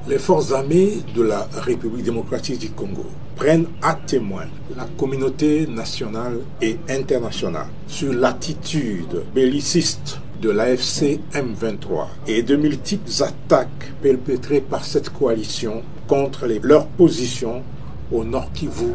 Les forces armées de la République démocratique du Congo prennent à témoin la communauté nationale et internationale sur l'attitude belliciste de l'AFC M23 et de multiples attaques perpétrées par cette coalition contre leurs positions au Nord Kivu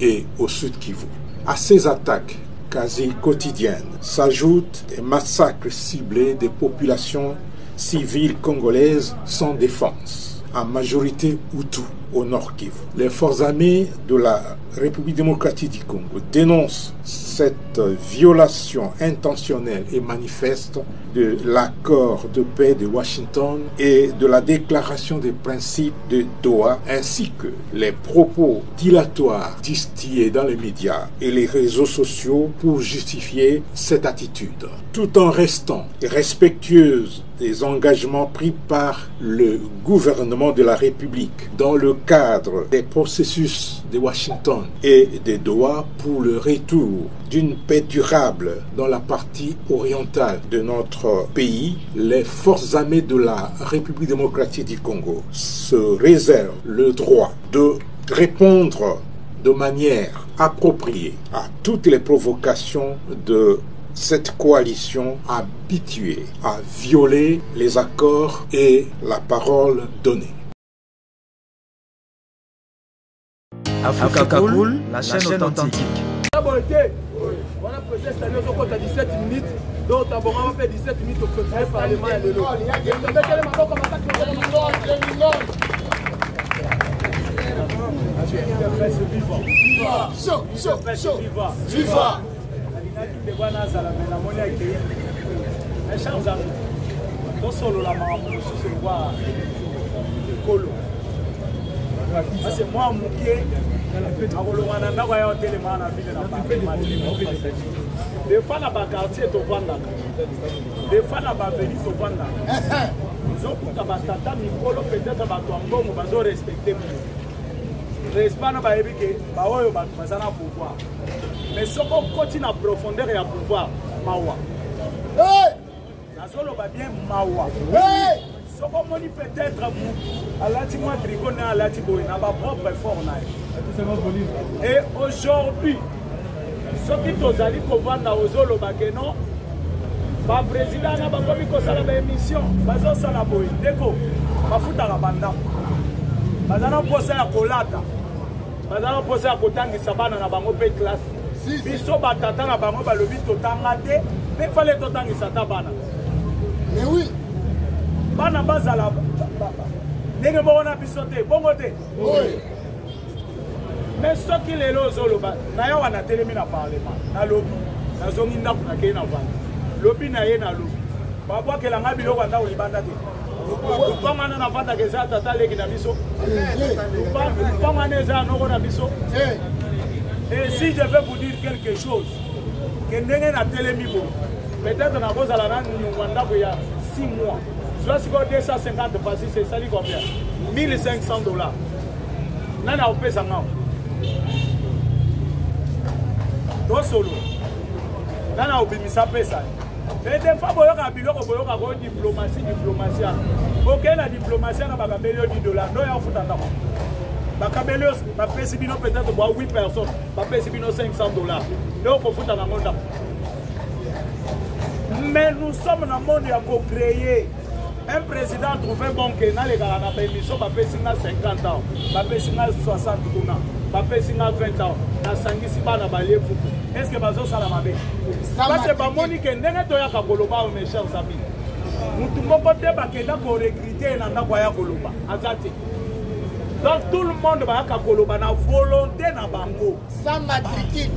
et au Sud Kivu. À ces attaques quasi quotidiennes s'ajoutent des massacres ciblés des populations civiles congolaises sans défense, en majorité Hutu au Nord Kivu. Les forces armées de la République démocratique du Congo dénoncent cette violation intentionnelle et manifeste de l'accord de paix de Washington et de la déclaration des principes de Doha, ainsi que les propos dilatoires distillés dans les médias et les réseaux sociaux pour justifier cette attitude, tout en restant respectueuse des engagements pris par le gouvernement de la République dans le cadre des processus de Washington et de Doha pour le retour d'une paix durable dans la partie orientale de notre pays. Les forces armées de la République démocratique du Congo se réservent le droit de répondre de manière appropriée à toutes les provocations de cette coalition habituée à violer les accords et la parole donnée. Africa Cool, la chaîne authentique. On a posé cette année au 17 minutes, donc on va faire 17 minutes au côté du Parlement et de l'eau. Viva! C'est moi des fois na quartier to vanda des fois na veni to vanda ils ont kuta batata mikolo peut-être bato ambongo bazo respecter respect na ba ebike ba oyo bato bazana pouvoir mais soko continue à profondeur et à pouvoir mawa nazolo ba bien mawa soko moni peut-être à lati moi tricone à lati boy na ba propre fort na et aujourd'hui ce qui tozali kovanda ozolo bakeno ba président na bakomi kosala ba émission bazo sala boy ndeko bafuta ka banda bazana posa ya kolata bazana posa ya kotangisa bana na bango pe classe biso batata na bango balobi totanga te mais fallait totangisa ta bana mais oui bana bazala ndenge bona biso te bongo te oui. Mais ce qui est là, na yo wana telemi na parlement, na lobby, na zongi ndaku na ke na vanda. Lobby na ye na lobby. Ba bwa ke la ngabi lo wanda ulibanda te. Ko mana na vanda ke za tata leki na biso. Ko mana za no na biso. Et si je veux vous dire quelque chose, que ndenge na telemi bo, peut-être na bozala na wanda ko ya 6 mois. Soit si ko 250 passer c'est ça li combien? $1,500. Nana opesa ngao. Do solo nana obimisa pesa mais des fois boyoka biloko boyoka ko diplomatie OK la diplomatie na bakabelio $10 no ya futa ndako bakabelio ba pesi bino peut-être boa 8 personnes ba pesi bino $500 donc ko futa na monde mais nous sommes dans monde ya ko créer un président trouvé bon que na les gars na émission ba pesi na 50 ans ba pesi na 60 ans ba pesi na 20 ans na sangisi bana balie fuku. Est-ce que bazo sala mabe? Parce que ba moni ke ndenge to ya ka koloba mes chers amis. Mutu moko te ba kenda ko recruter na ndako ya koloba. Azati. Donc tout le monde ba ka koloba na volonté na bango. Sans matricule.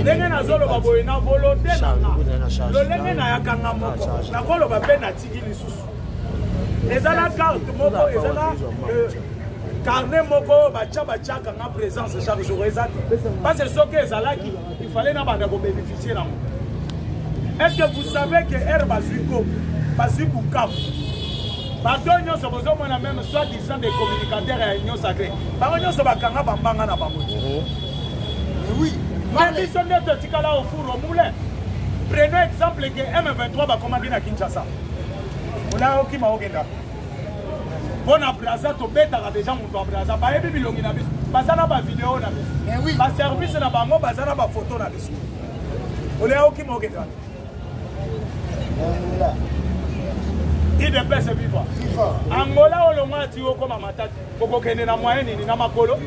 Ndenge na zolo ba boye na volonté na. Lo ndenge na ya kanga moko. Na koloba pe na tigi lisusu. Ezala carte moko ezala carnet moko bacha kanga présence chaque jour ezati. Parce que ce que ezalaki il fallait na banda ko bénéficier na. Est-ce que vous savez que herba zuko bazuku kaf batonyo so bozo mona même soit disant des communicateurs à union sacrée batonyo so bakanga bambanga na bango. Oui, mais sont de tikala au four au moulin. Prenons exemple que M23 ba commandé na Kinshasa. On a okima ogenda Bon abraza to betaka déjà mutu abraza ba yebi bilongi na biso bazana ba vidéo na biso ba service na bango bazana ba photo na biso ole oki moketa IDPS viva Angola olonga ti okoma matati kokokende na moyen nini na makolo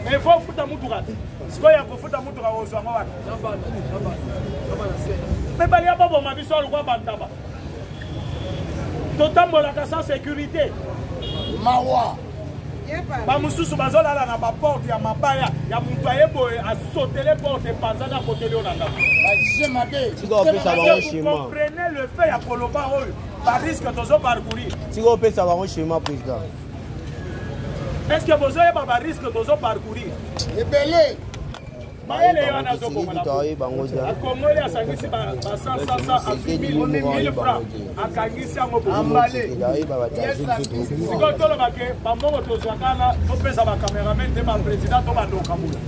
mais faut futa mutu kati siko ya kofuta mutu ka ozango wana mais bali abo ma biso alukwa bantaba totambolaka sans sécurité mawa bamususu bazolala na baporte ya mabaya ya mutu ayeboye asotele porte panzana koteli oyo na ndako comprenez le fait ya koloba oyo barisque tozoparcourir tika opesa bango chemin président est-ce que bozoyeba barisque tozoparcourir ebele mayele yo wana azokomona akongoli asangisi ba 1000 francs akangisi yango ambale sikoyo tolobake bambongo tozwakana topesa bacameraman te baprésident to bandokamula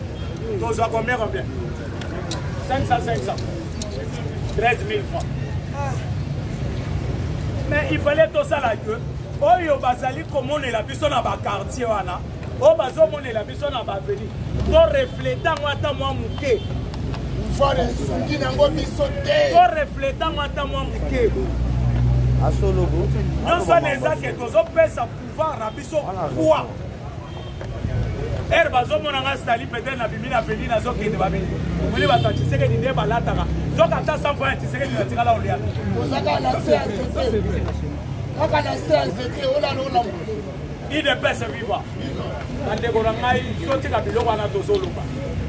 tozwa combien 500 13 000 francs mais il fallait tosala que oyo bazali komonela biso na baquartier wana oyo bazomonela biso na baveni to reflete yango ata mwa moke to reflete yango ata mwa moke nyonso wana eza ke tozopesa pouvoir na biso kwa ere bazomonanga stali peut-être na bimi na veni nazokende babini omoni bato ya Tshisekedi nde balataka soki ata 100 fois ya Tshisekedi natikala olia IDPS viva bandeko na ngai totika biloko wana tozoloba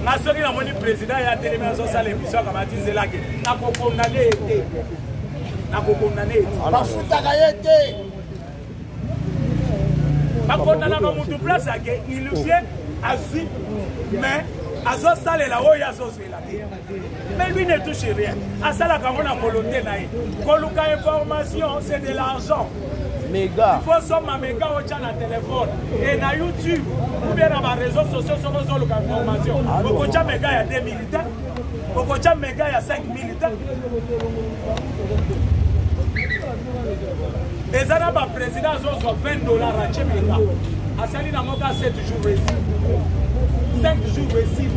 nga soki namoni président ya telemi azosala émission akamatizelaki nakokondane ete bafutaka ye te bakondanaka mutu place yake il vient azwi mais azosalela oyo azozwela te mais lui ne touche rien asalaka ngo na volonté na ye koluka information c'est de l'argent méga il faut soma méga otia na téléphone et na YouTube ou bien na ba réseaux sociaux soko zoluka information okotia méga ya 2 militaires okotia méga ya 5 militaires eza na ba président azozwa $20 atie méga asali na moka 7 jours récit 5 jours récit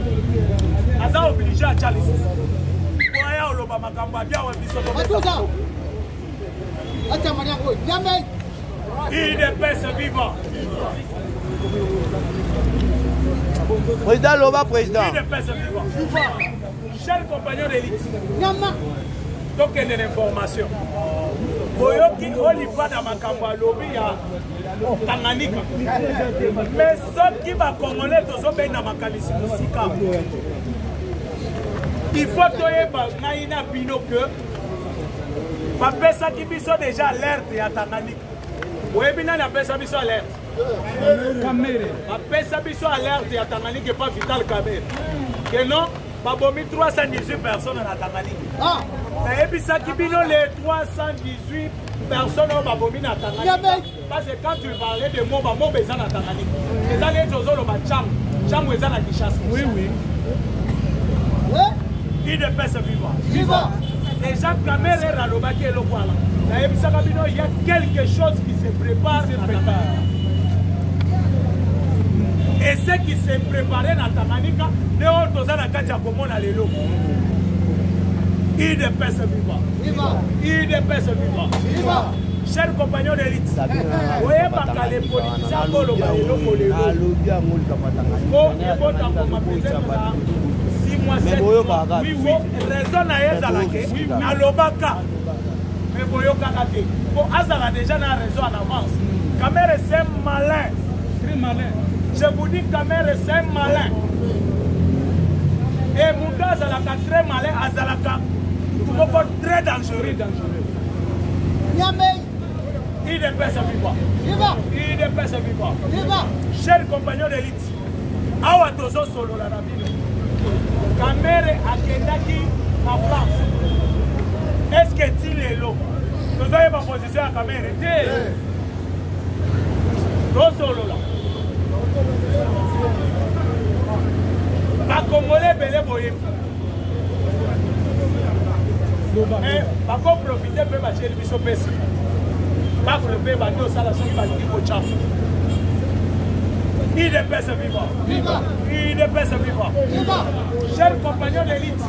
aza obligé atia lisusu oya oloba makambo abia we biso IDPS vivant. Président Loba, président. IDPS vivant. Chers compagnons d'élite. Donc, il y a des informations. Boyoki Oliva dans ma camboalobi ya Tanganyika. Mais ceux qui va congolais tous obéir dans ma kalisi musika. Il faut que naina bino que bapesa ki biso déjà alerte ya Tanganyika. Webina na pesa biso alerte. Kamere. Bapesa biso alerte ya Tanganyika pas Vital Kamere. Que non, babomi 318 personnes na Tanganyika. Ah. Mais ebisa ki bino les 318 personnes au babomi na Tanganyika. Parce que quand tu parlais de mots, mots bezana na Tanganyika. Les allez zozolo ba cham, cham wezana Kinshasa. Oui oui. IDPS vivant. Vivant. Déjà, Kamere Ralobaki et le voilà. Il y a quelque chose qui se prépare. Et ce qui s'est préparé dans Tanganyika, nous avons dans Katia Komon à l'élo. IDPS vivant. IDPS vivant. Chers compagnons d'élite, vous voyez pas que les politiciens ont le oui, oui, raison na ezalake, na lobaka. Mais boyoka kate. Pour Azara déjà na raison en avance. Kamere c'est malin. Très malin. Je vous dis Kamere c'est malin. Et Mouda Azalaka très malin, Azalaka. Très dangereux. IDPS vivant. IDPS vivant. Chers compagnons d'élite, awa tozo solo la rabino. Kamere akendaki en France. Est-ce que tu es là? Nous avons ma position à Kamere. Nous solo là. Pas Congolais belé boye. Pas qu'on profite de ma chérie Bissopesi. Pas développer bateau ça la soki balingi kocha. IDPS vivant. Viva. IDPS vivant. Viva. Chers compagnons d'élite.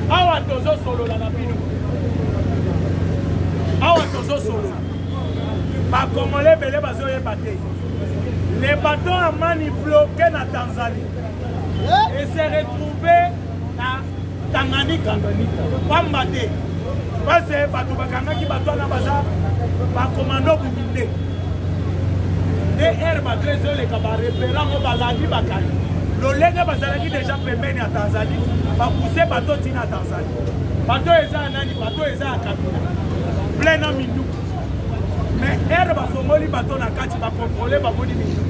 Awa tozo solo la bino. Awa tozo solo. Ba Congolais belé bazo ye bateau. Les bateaux à mani bloqués na Tanzanie. Et s'est retrouvé à Tanganyika. Pas maté. Parce que bateau bakanga ki bateau na baza ba commando buminde. Et air bateau les kaba repérant au baladi bakani. Le lenge bazalaki déjà pembeni à Tanzanie. Ba pousser bateau tina à Tanzanie. Bateau eza nani bateau eza à Kabila. Plein na mindu. Mais air ba fongoli bateau na kati ba contrôler ba moni mindu.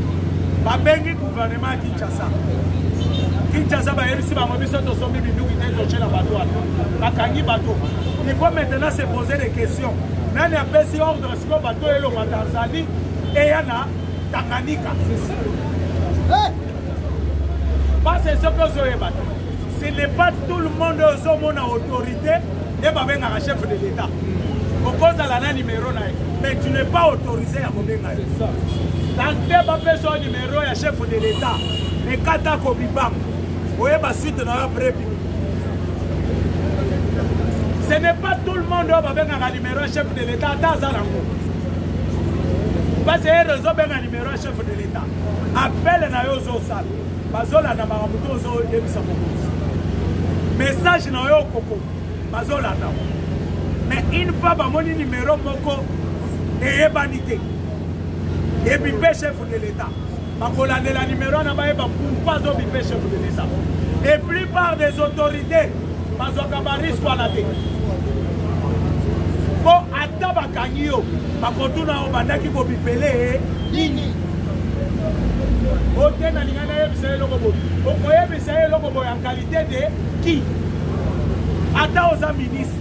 Ba bengi gouvernement à Kinshasa. Kinshasa ba yebisi ba mobiso to sombi mindu ki te na bateau. Ba kangi bateau. Il faut maintenant se poser des questions. Nani appelle si ordre sur le bateau et le Tanzanie et yana Tanganyika. Parce que ce que n'est pas tout le monde qui a autorité et va venir un chef de l'État. Au cause de la numéro, mais tu n'es pas autorisé à venir. Dans tes personnes numéro, il y a chef de l'État. Les kata kobibam. Vous avez suite dans la prépa. Ce n'est pas tout le monde qui va venir un numéro chef de l'État. Parce que réseau un numéro chef de l'État. Appelle na yo zo sal. Bazola na maramuto zo yebisa mokozi. Message na yo koko. Bazola na. Mais une fois ba moni numéro moko et banité. Et puis chef de l'État. Bakola de la numéro na ba eba pour pas zo bi chef de l'État. Et plupart des autorités bazoka ba risque à la tête. Bon, ata bakangi yo bakotuna o bandaki ko bipele nini ote na lingana yebisa eloko bo okoyebisa eloko bo en qualité de qui ata oza ministre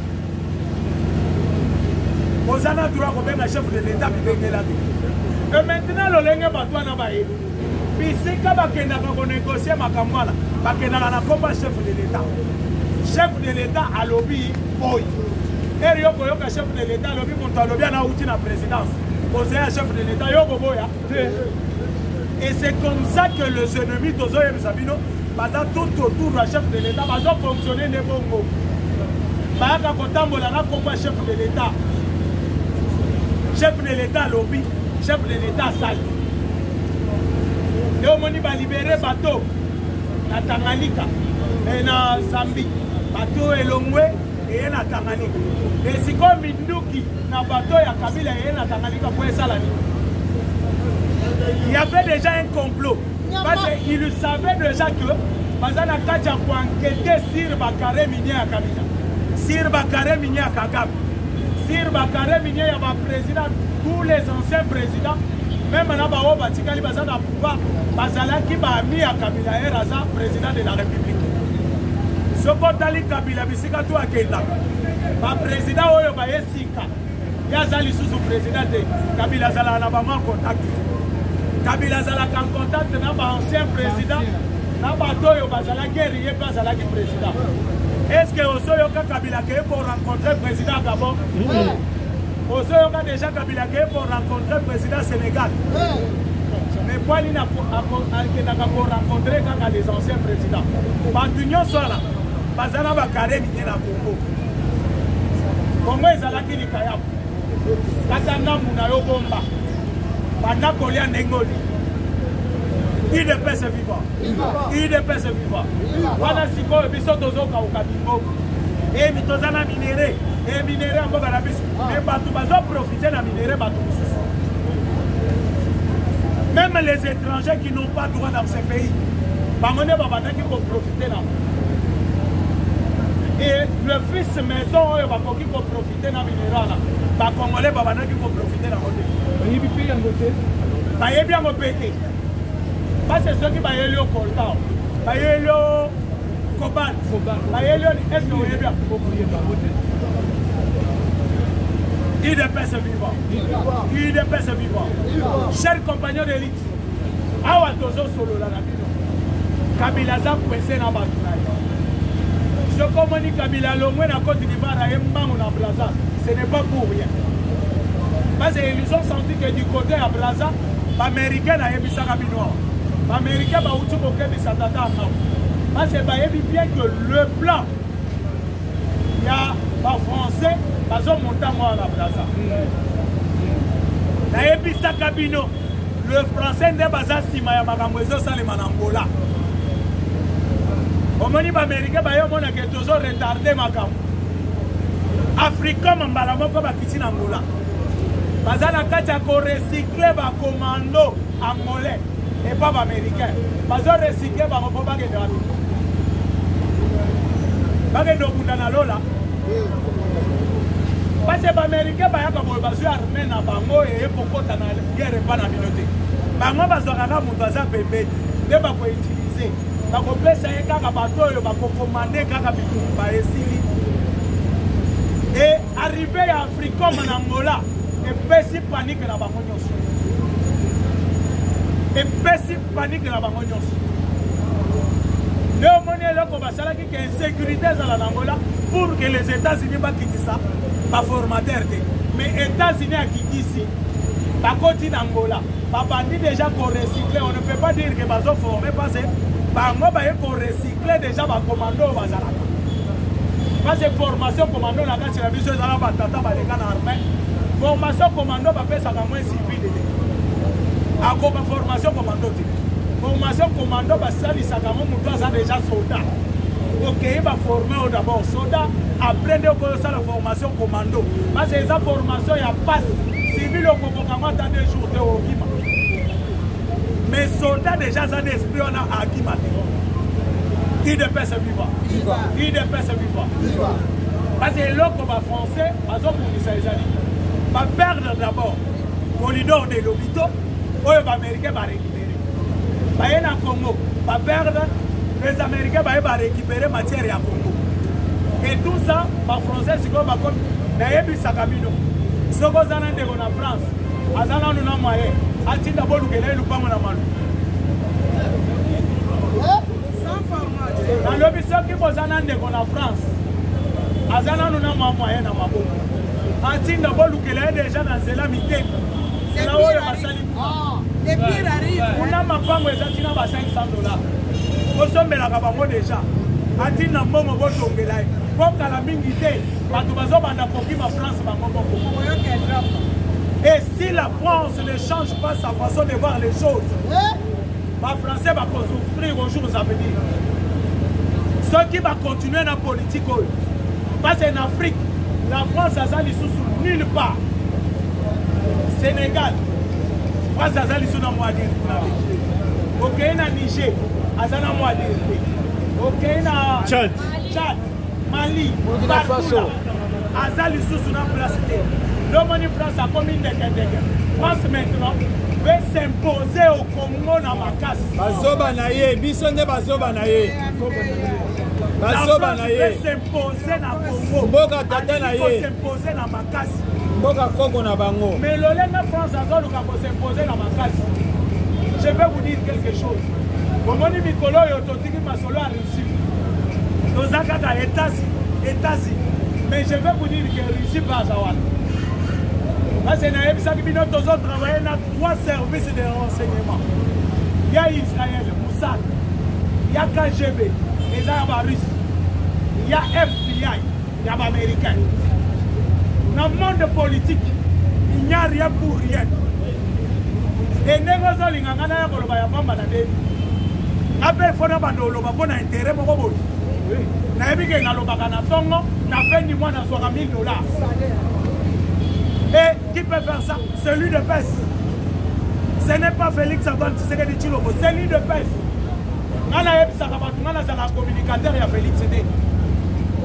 ozana droit ko benga chef de l'État bibengela te et maintenant lolenge bato na baye bisika bakendaka ko négocier makambo wana bakendaka na komba chef de l'État alobi boy. Et chef de l'État, le présidence. Chef de l'État, et c'est comme ça que les ennemis de Zoé Sabino, tout autour du chef de l'État, vont fonctionner les bons mots. Chef de l'État. Chef de l'État, lobby. Chef de l'État, sale. Et on va libérer bateau. Na Tanganyika. Et na Zambie. Bateau et Longwe. Et na Tanganyika. Et si comme Minduki na bateau ya Kabila et na Tanganyika pour ça la il y avait déjà un complot parce qu'il savait déjà que Bazana Kaja pour enquêter sur Bakare minier à Kabila, sur Bakare minier à Kagame, sur Bakare minier à ma président, tous les anciens présidents, même là bas Batikali Bazana pouvoir Bazala qui m'a mis à Kabila et Raza président de la République. Ce qu'on Kabila bisika tout à Kenya. Ma président oyo ba yesika yazali sous président de Kabila zala na ba en contact Kabila zala en contact na ba ancien président na ba toyo bazala guerrier pas zala qui président. Est-ce que osoyo ka Kabila ke pour rencontrer président Gabon? Osoyo ka déjà Kabila ke pour rencontrer président Sénégal. Mais quoi il n'a pour rencontrer quand les anciens présidents. Batunion soit là bazana ba carré minier na Congo. Congo ezalaki likaya katanga muna yo bomba banda kolia ndengoli IDPS vivant IDPS vivant wana sikoyo biso tozoka ukabingo et mitozana minéré et minéré en boka na biso mais bato bazo profiter na minéré bato mosusu même les étrangers qui n'ont pas droit dans ces pays bangone babandaki ko profiter na. Et le fils maison va profiter de la minéral. Les Congolais vont profiter de la côté. Ils vont péter. Parce que ceux qui vont aller au coltan, vont aller au cobalt, est-ce que vous voyez bien? IDPS vivant. IDPS vivant. Chers compagnons d'élite, awa tozo solo la nabino. Kabila za kwese na batuna. Ce qu'on dit Kabila Longwe na Côte d'Ivoire à Mbango na Braza, ce n'est pas pour rien. Parce qu'ils ont senti que du côté à Braza, les Américains n'ont pas ça. Les Américains n'ont pas ça. Parce qu'ils savent bien que le plan, il y a les Français, ils ont monté à la Braza. Le Français n'est pas ça si ma magamouezo ça les manambola. Au moment où les Américains ont toujours retardé ma cam. Africains m'emballement comme à Kitty Angola. Bazana kacha ko recycler ba commando angolais et pas américain. Bazo recycler ba ko ba ke dabi. Ba ke do bundana lola. Parce que les Américains ont été armés dans bango et beaucoup de guerre pas na minoté. Bango bazokaka mutu aza pembe nde bako utiliser. Bako pesa ye kaka bato yo bako commander kaka bitumba esili. Et arrivé à Afrique en Angola, et pesi panique na bango nyonso. Et pesi panique na bango nyonso. Le monnaie là ko basala ki insécurité dans l'Angola pour que les États-Unis ba quitter ça. Pas formateur, mais les États-Unis a quitté ici, par côté d'Angola, par bandit déjà pour recycler, on ne peut pas dire que ils ont formé parce que par moi pour recycler déjà par commando au Bazalaka. Parce que formation commando là quand c'est la mission de la batata par les canards armés, formation commando va faire ça comme un civil. À quoi formation commando? Formation commando va ça les sagamons nous déjà soldats. Ok, il va former d'abord soldat. Après de commencer la formation commando. Parce que cette formation, il y a pas civil au Congo dans 2 jours de Ogima. Mais soldats déjà, ça d'esprit, on a Agima. Il ne peut se vivre. Il ne peut se vivre. Parce que l'autre va français, par exemple, va perdre d'abord le corridor de l'hôpital, où les Américains vont récupérer. Va y aller en Congo, va perdre, les Américains vont récupérer matière à Congo. Et tout ça, les Français, c'est comme Nayebi Sakamino. Ce que vous avez en France, Azana nous n'a moyen. Atinda bolu kele lupa mona malu. Sans formation. Dans le mission qui vous avez en France, Azana nous n'a moyen na mabo. Atinda bolu kele déjà dans Zélamité. C'est là où le Massali. Les pires arrivent. On a ma banque et Zatina va $500. Vous sommes là bango déjà. Atinda mbongo botongela. Comme dans la mingité, et si la France ne change pas sa façon de voir les choses, les Français vont souffrir aux jours à venir. Ceux qui vont continuer dans la politique, parce qu'en Afrique, la France a sous nulle part. Sénégal, la France a sous dans Moadir. Ok, na Niger, a na Moadir. Ok, na Tchad. Mali, Faso, Azali sous la place. Le France a commis des France maintenant veut s'imposer au Congo dans ma casse. Bazoba naye, bisonne bazoba naye. Bazoba naye. Veut s'imposer dans Congo. Boka tata naye. S'imposer dans ma casse. Boka Congo na bango. Mais le France a s'imposer dans ma casse. Je vais vous dire quelque chose. Au moment où Mikolo et Ototiki Masolo a réussi. Nos Akata États-Unis. Mais je vais vous dire que Russie va à Zawad. Parce que nous avons travaillé dans 3 services de renseignement. Il y a Israël, Moussad, il y a KGB, les Arabes russes, il y a FBI, il y a Américains. Dans le monde politique, il n'y a rien pour rien. Et nous avons dit que nous avons fait après, il faut que intérêt. Na ebi ke nalobaka na tongo na fin du mois na $100 000. Et qui peut faire ça? Celui de PES. Ce n'est pas Félix Antoine Tshisekedi Tshilombo, c'est lui de PES. Ngana yebisa kabatu ngana zala communicateur ya Félix Tshisekedi.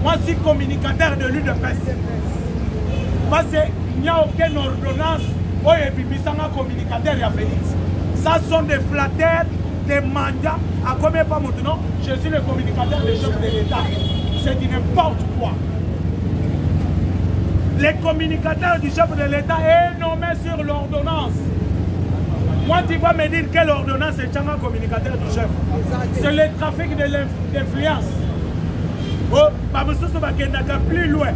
Moi je suis communicateur de lui de PES. Parce qu'il n'y a aucune ordonnance où yebibisanga communicateur ya Félix. Ça sont des flatteurs, des mandats. À combien pas maintenant? Je suis le communicateur des chefs de l'État. C'est du n'importe quoi. Les communicateurs du chef de l'État est nommé sur l'ordonnance. Moi, tu vas me dire quelle ordonnance est un communicateur du chef. C'est le trafic de l'influence. Oh, plus loin.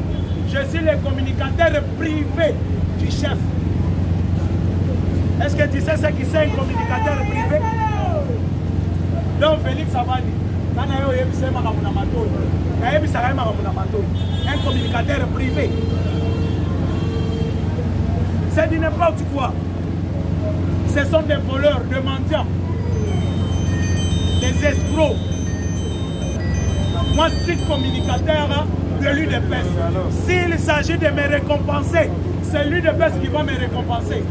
Je suis le communicateur privé du chef. Est-ce que tu sais ce qui c'est un communicateur privé? Donc Félix Abadi, un communicateur privé. C'est du n'importe quoi. Ce sont des voleurs, des mendiants, des escrocs. Moi, je suis communicateur de l'UDPS. S'il s'agit de me récompenser, c'est l'UDPS qui va me récompenser.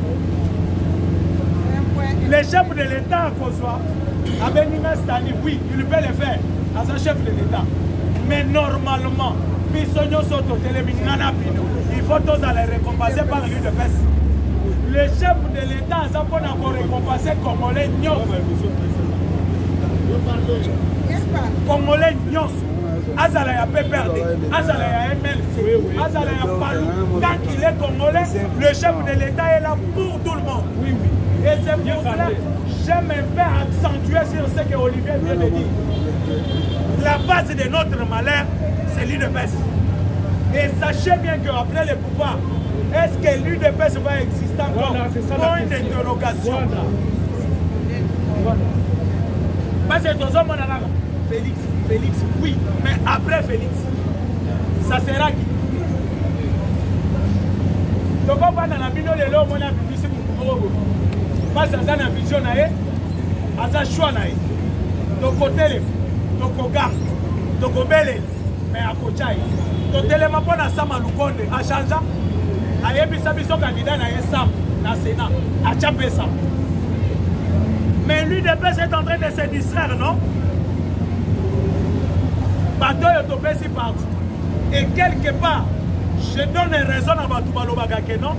Le chef de l'État à Kosoa, Abenina Stani, oui, il peut le faire à son chef de l'État. Mais normalement, il faut tous aller récompenser par l'UDPS. Le chef de l'État a encore récompensé Congolais Nyos. Congolais Nyos. Azala ya PPRD, Azala ya MLC, Azala ya Palou. Tant qu'il est congolais, le chef de l'État est là pour tout le monde. Oui, oui. Et c'est pour cela que j'aime un peu accentuer sur ce que Olivier vient de dire. La base de notre malheur, c'est l'UDPS. Et sachez bien qu'après le pouvoir, est-ce que l'UDPS va exister encore? Point d'interrogation. Parce que dans un monde, Félix, oui, mais après Félix, ça sera qui? Donc on va dans la vidéo de l'homme, on a vu ici pour vous. Parce que dans la vision, on a choix. Donc côté, donc au gars, donc au bel, mais à côté. Donc tellement pour la Sama Lukonde, à changer, à Yébissa Bisso candidat na Sam, na Sénat, à Tchapé Sam. Mais l'UDPS est en train de se distraire, non? Bateau est parti. Et quelque part, je donne raison à Batoubalou Bagake, non?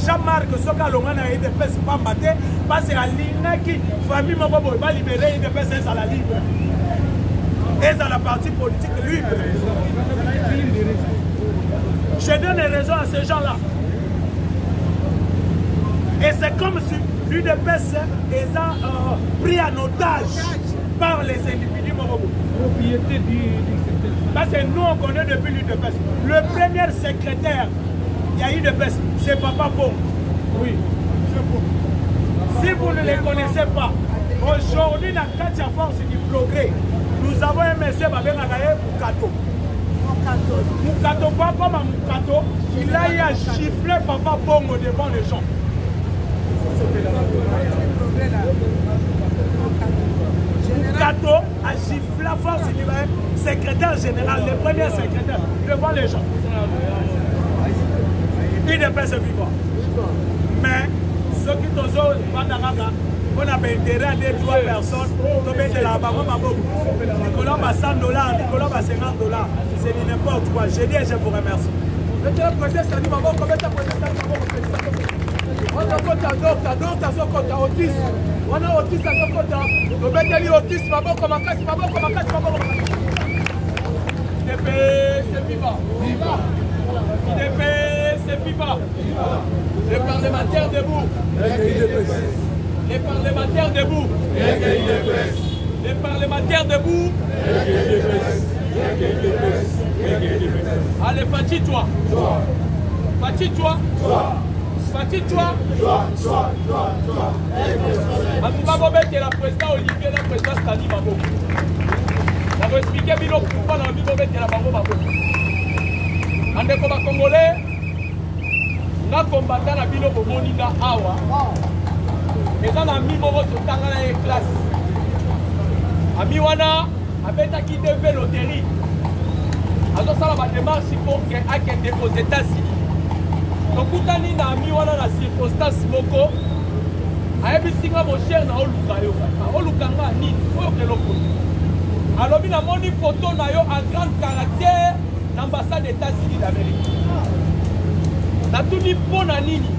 Jean-Marc Soka Longana et l'UDPS pas maté, parce qu'à l'INAKI, famille Mabobo va libérer l'UDPS à la libre. Et dans la partie politique libre. Je donne raison à ces gens-là. Et c'est comme si l'UDPS est pris en otage par les individus Mabobo. Propriété du parce que nous on connaît depuis l'UDPS. Le premier secrétaire, il y a l'UDPS, c'est Papa Pong. Oui. Si vous ne les connaissez pas, aujourd'hui dans la force du progrès, nous avons un monsieur Babenganaye Mukato. Mukato, pas comme un Mukato, il a eu à gifler Papa Pong devant les gens. Mukato a giflé la force du secrétaire général, le premier secrétaire, devant les gens. Il ne peut se vivre. Mais ceux qui sont on a intérêt à 2-3 personnes, de la Nicolas va $100, Nicolas va $50. C'est n'importe quoi. Je dis et je vous remercie. On a autisme. On a autisme à son côté. Le mec a autisme, c'est vivant. C'est vivant. Les parlementaires debout. Les parlementaires debout. Les parlementaires debout. Allez, Fati-toi. Fati-toi. Fati-toi. Mabou est la présidente Olivier, la présidente Stani Mabou. On va expliquer pourquoi la vie est la Mabou. En décombat congolais, on a combattu la ville de Moninga Awa. Et dans la mi bobo to tangana e classe. Ami wana abeta ki devait loterie. Alors ça la démarche pour que akende aux États-Unis. Donc kutani na ami wana na circonstance moko. Ayebi singa mo cher na oluka yo. Oluka nga nini? Oyo keloko. Alors bina moni photo na yo en grand caractère l'ambassade des États-Unis d'Amérique. Na tuni pona nini?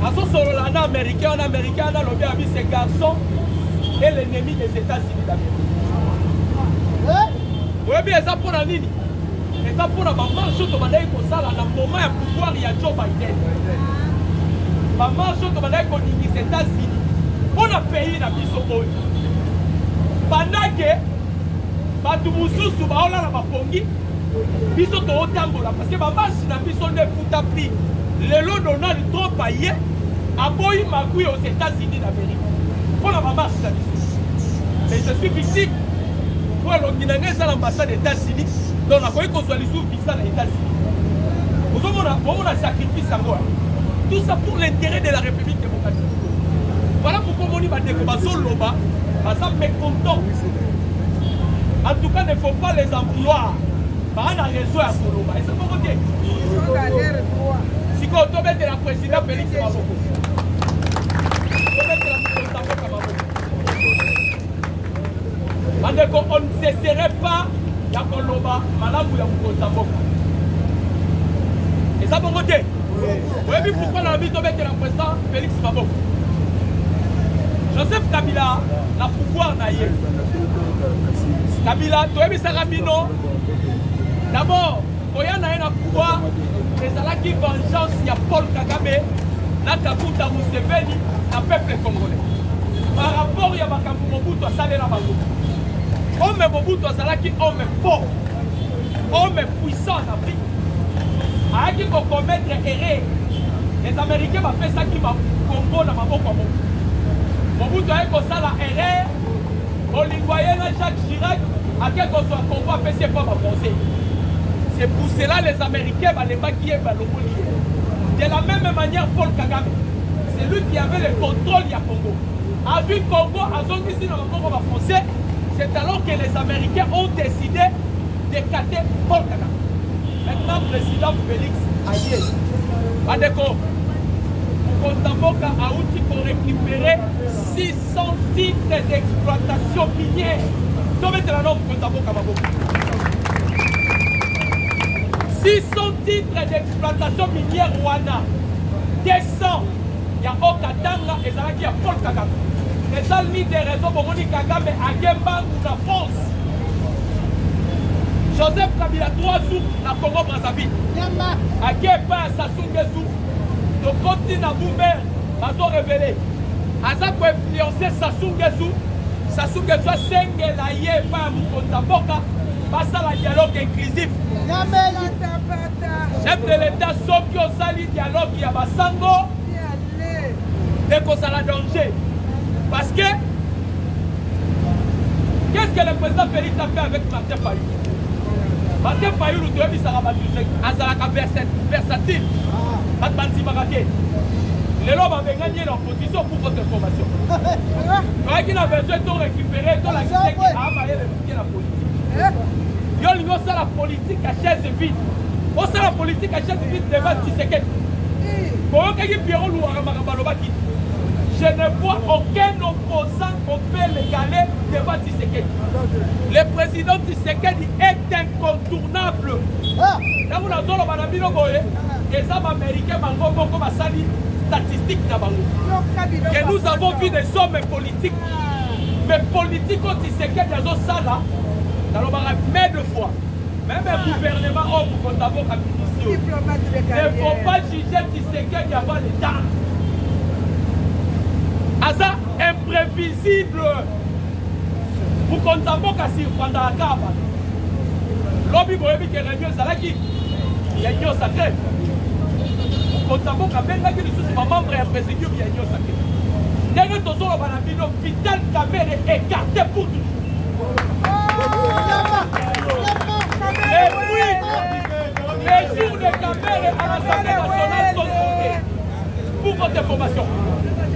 En américain, on a lobby avec ces garçons et l'ennemi des États-Unis d'Amérique. Oui, bien, ça pour la ligne. Et ça pour la marche au Tomandaï pour ça, dans le moment de pouvoir, il y a Joe Biden. La marche au Tomandaï pour les États-Unis. On a payé la mise au bout. Pendant que, Batoumoussou, Soubaola, la Mapongi, Biso to Otambola, parce que ma marche n'a pas son de Foutapri. Le lot Donald Trump payé. Aboyi Magui aux États-Unis d'Amérique. Pour la maman, mais je suis victime. Pour l'Onginanais à l'ambassade des États-Unis, donc on a connu qu'on soit les sous visa des États-Unis. On a sacrifié ça. Tout ça pour l'intérêt de la République démocratique. Voilà pourquoi on dit que les Loba, ça mécontent. En tout cas, il ne faut pas les employer. Par la raison à Koloba. Et c'est pour dire. Ils sont dans l'air droit. Si on tombe de la présidente Félix Maboko. On ne cesserait pas la Koloba, Madame ou la Moukosambo. Et ça pour dire. Vous voyez pourquoi on a mis tomber de la présidente Félix Maboko. Joseph Kabila, la pouvoir naïe. Kabila, tu as mis Saramino. D'abord, quand il y a un pouvoir, c'est là qui vengeance, il y a Paul Kagame, la Kabuta Museveni, le peuple congolais. Par rapport, il y a Makambu Mobutu à Salé la Bango. Homme Mobutu à Salé qui homme fort, homme puissant en Afrique. À qui vont commettre erreur. Les Américains m'ont fait ça qui m'a Congo dans ma boca. Mobutu a fait ça la erreur. On lui voyait là Jacques Chirac, à quel qu'on soit Congo a fait ses pas français. C'est pour cela les Américains les maquiller par le Congo. De la même manière, Paul Kagame, c'est lui qui avait le contrôle du Congo. A vu Congo, à zone ici dans le Congo français, c'est alors que les Américains ont décidé d'écarter Paul Kagame. Maintenant, le président Félix Aye, Adeko, Kontamboka a outil pour récupérer 600 sites d'exploitation minière. Combien de la norme Kontamboka Maboko? 600 titres d'exploitation minière Rwanda. 200. Il y a Okatanga et il y a Paul Kagame. Les seuls mis des réseaux pour Moni Kagame à Gemba ou la France. Joseph Kabila 3 jours na Congo Brazzaville. À Kepa à Sassou Nguesso. Le continent Boumer a révélé. À ça pour influencer Sassou Nguesso. Sassou Nguesso a sengé la yé par Mukontamboka. Passe à la dialogue inclusif. Chef de l'État, Soki Osali dialogue, il y a Bassango. Dès qu'on s'en a danger. Parce que, qu'est-ce que le président Félix a fait avec Martin Fayou? Martin Fayou, nous devons dire Azalaka versatile. Batbansi Marake. Les lois avaient gagné l'opposition pour votre information. Quand il a besoin de récupérer, de la question qui a avalé la politique. Yo ça la politique à chaise vide. On sait la politique à chaise vide devant Tshisekedi. Je ne vois aucun opposant qu'on peut l'égaler devant Tshisekedi. Le président Tshisekedi est incontournable. Là vous avez dit que les Américains ont sali statistiques que nous avons vu des hommes politiques. Mais politiques au Tshisekedi ont ça. Mais deux fois, même un gouvernement au Kontabo il ne faut pas juger Tshisekedi avant le temps. Asa imprévisible. Pour Kontabo Kassi pendant la cave. L'objet boyebi qui est réunion Salaki. Il y a une sacrée. Pour Kontabo Kabenga qui est membre et président il y a une sacrée. Derrière tout ça, on a Vital Kamerhe écarté pour toujours. Et puis, les jours de Kamerhe à l'Assemblée nationale sont comptés. Pour votre information,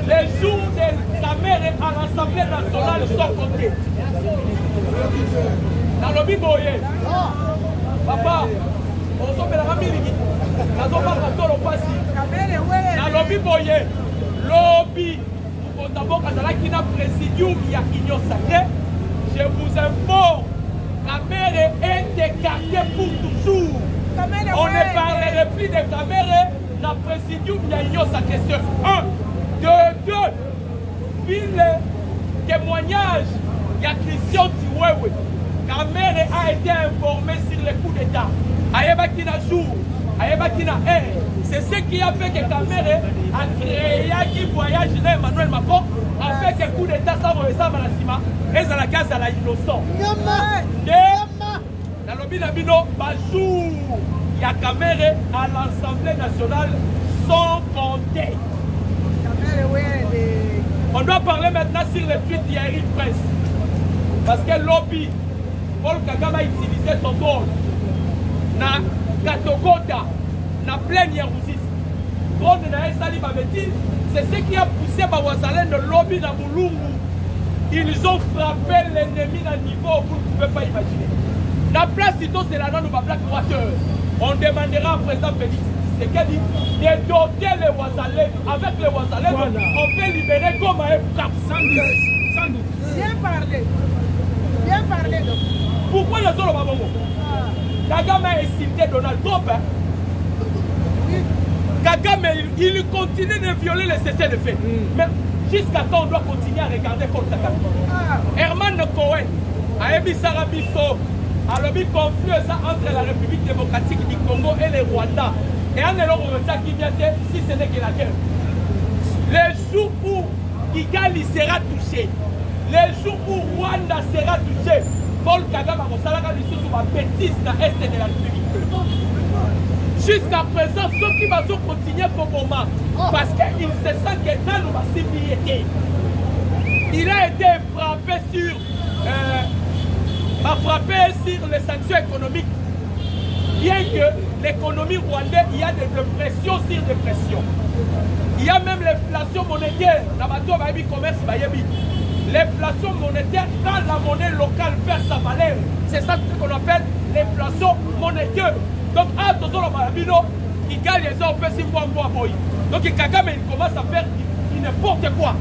les jours de Kamerhe à l'Assemblée nationale sont comptés. Dans le Biboye, papa, on s'en fait la famille. Dans le Biboye, lobby, pour d'abord, qui n'a présidium, il y a union sacrée. Je vous informe, Kamerhe est écarté pour toujours. On ne parlerait plus de Kamerhe, la présidium, il y a union sacrée. 1, 2, 2. Puis le témoignage, il y a Christian Tiwewe. Kamerhe a été informé sur le coup d'État. Ayebakina jour, Ayebakina air. C'est ce qui a fait que Kamerhe a créé qui voyage de Emmanuel Macron avec un coup d'État sans ressemble à la cima. Et à la case à la innocent. Dans le Binabino, Bajou, il y a Kamerhe à l'Assemblée nationale sans compter. On doit parler maintenant sur le tweet d'Yeri Presse. Parce que lobby, Paul Kagame a utilisé son rôle. Na Katogota, na plein Yerousis. Drone na Esali Babeti, c'est ce qui a poussé Bawazalen de lobby na Moulungu. Ils ont frappé l'ennemi à un niveau que vous ne pouvez pas imaginer. La place Tito, c'est la non Black Water. On demandera au président Félix c'est qu'il dit de doter les Ouazalais. Avec les Ouazalais, voilà. On peut libérer comme un cap. Sans doute. Bien parlé. Bien parlé. Donc. Pourquoi le Zolo Babongo Kagame a insulté Donald Trump. Hein? Oui. Kagame, il continue de violer les cessez-le-feu. Mais jusqu'à quand on doit continuer à regarder contre Kagame? Herman Cohen a émis Sarabiso. Alors, il conflit ça entre la République démocratique du Congo et le Rwanda. Et en allant au Rwanda qui vient de, si ce n'est que la guerre. Les jours où Kigali sera touché, les jours où Rwanda sera touché, Paul Kagame a dit sur ma bêtise dans l'Est de la République. Jusqu'à présent, ceux qui vont continuer pour le moment, parce qu'il se sent que dans nos civilité, il a été frappé sur les sanctions économiques. Bien que l'économie rwandaise, il y a des pressions sur des pressions. Il y a même l'inflation monétaire. L'inflation monétaire, quand la monnaie locale perd sa valeur, c'est ça ce qu'on appelle l'inflation monétaire. Donc, à Toto Marabino, il gagne les gens, on fait 6 mois. Donc, Kagame, il commence à faire n'importe quoi.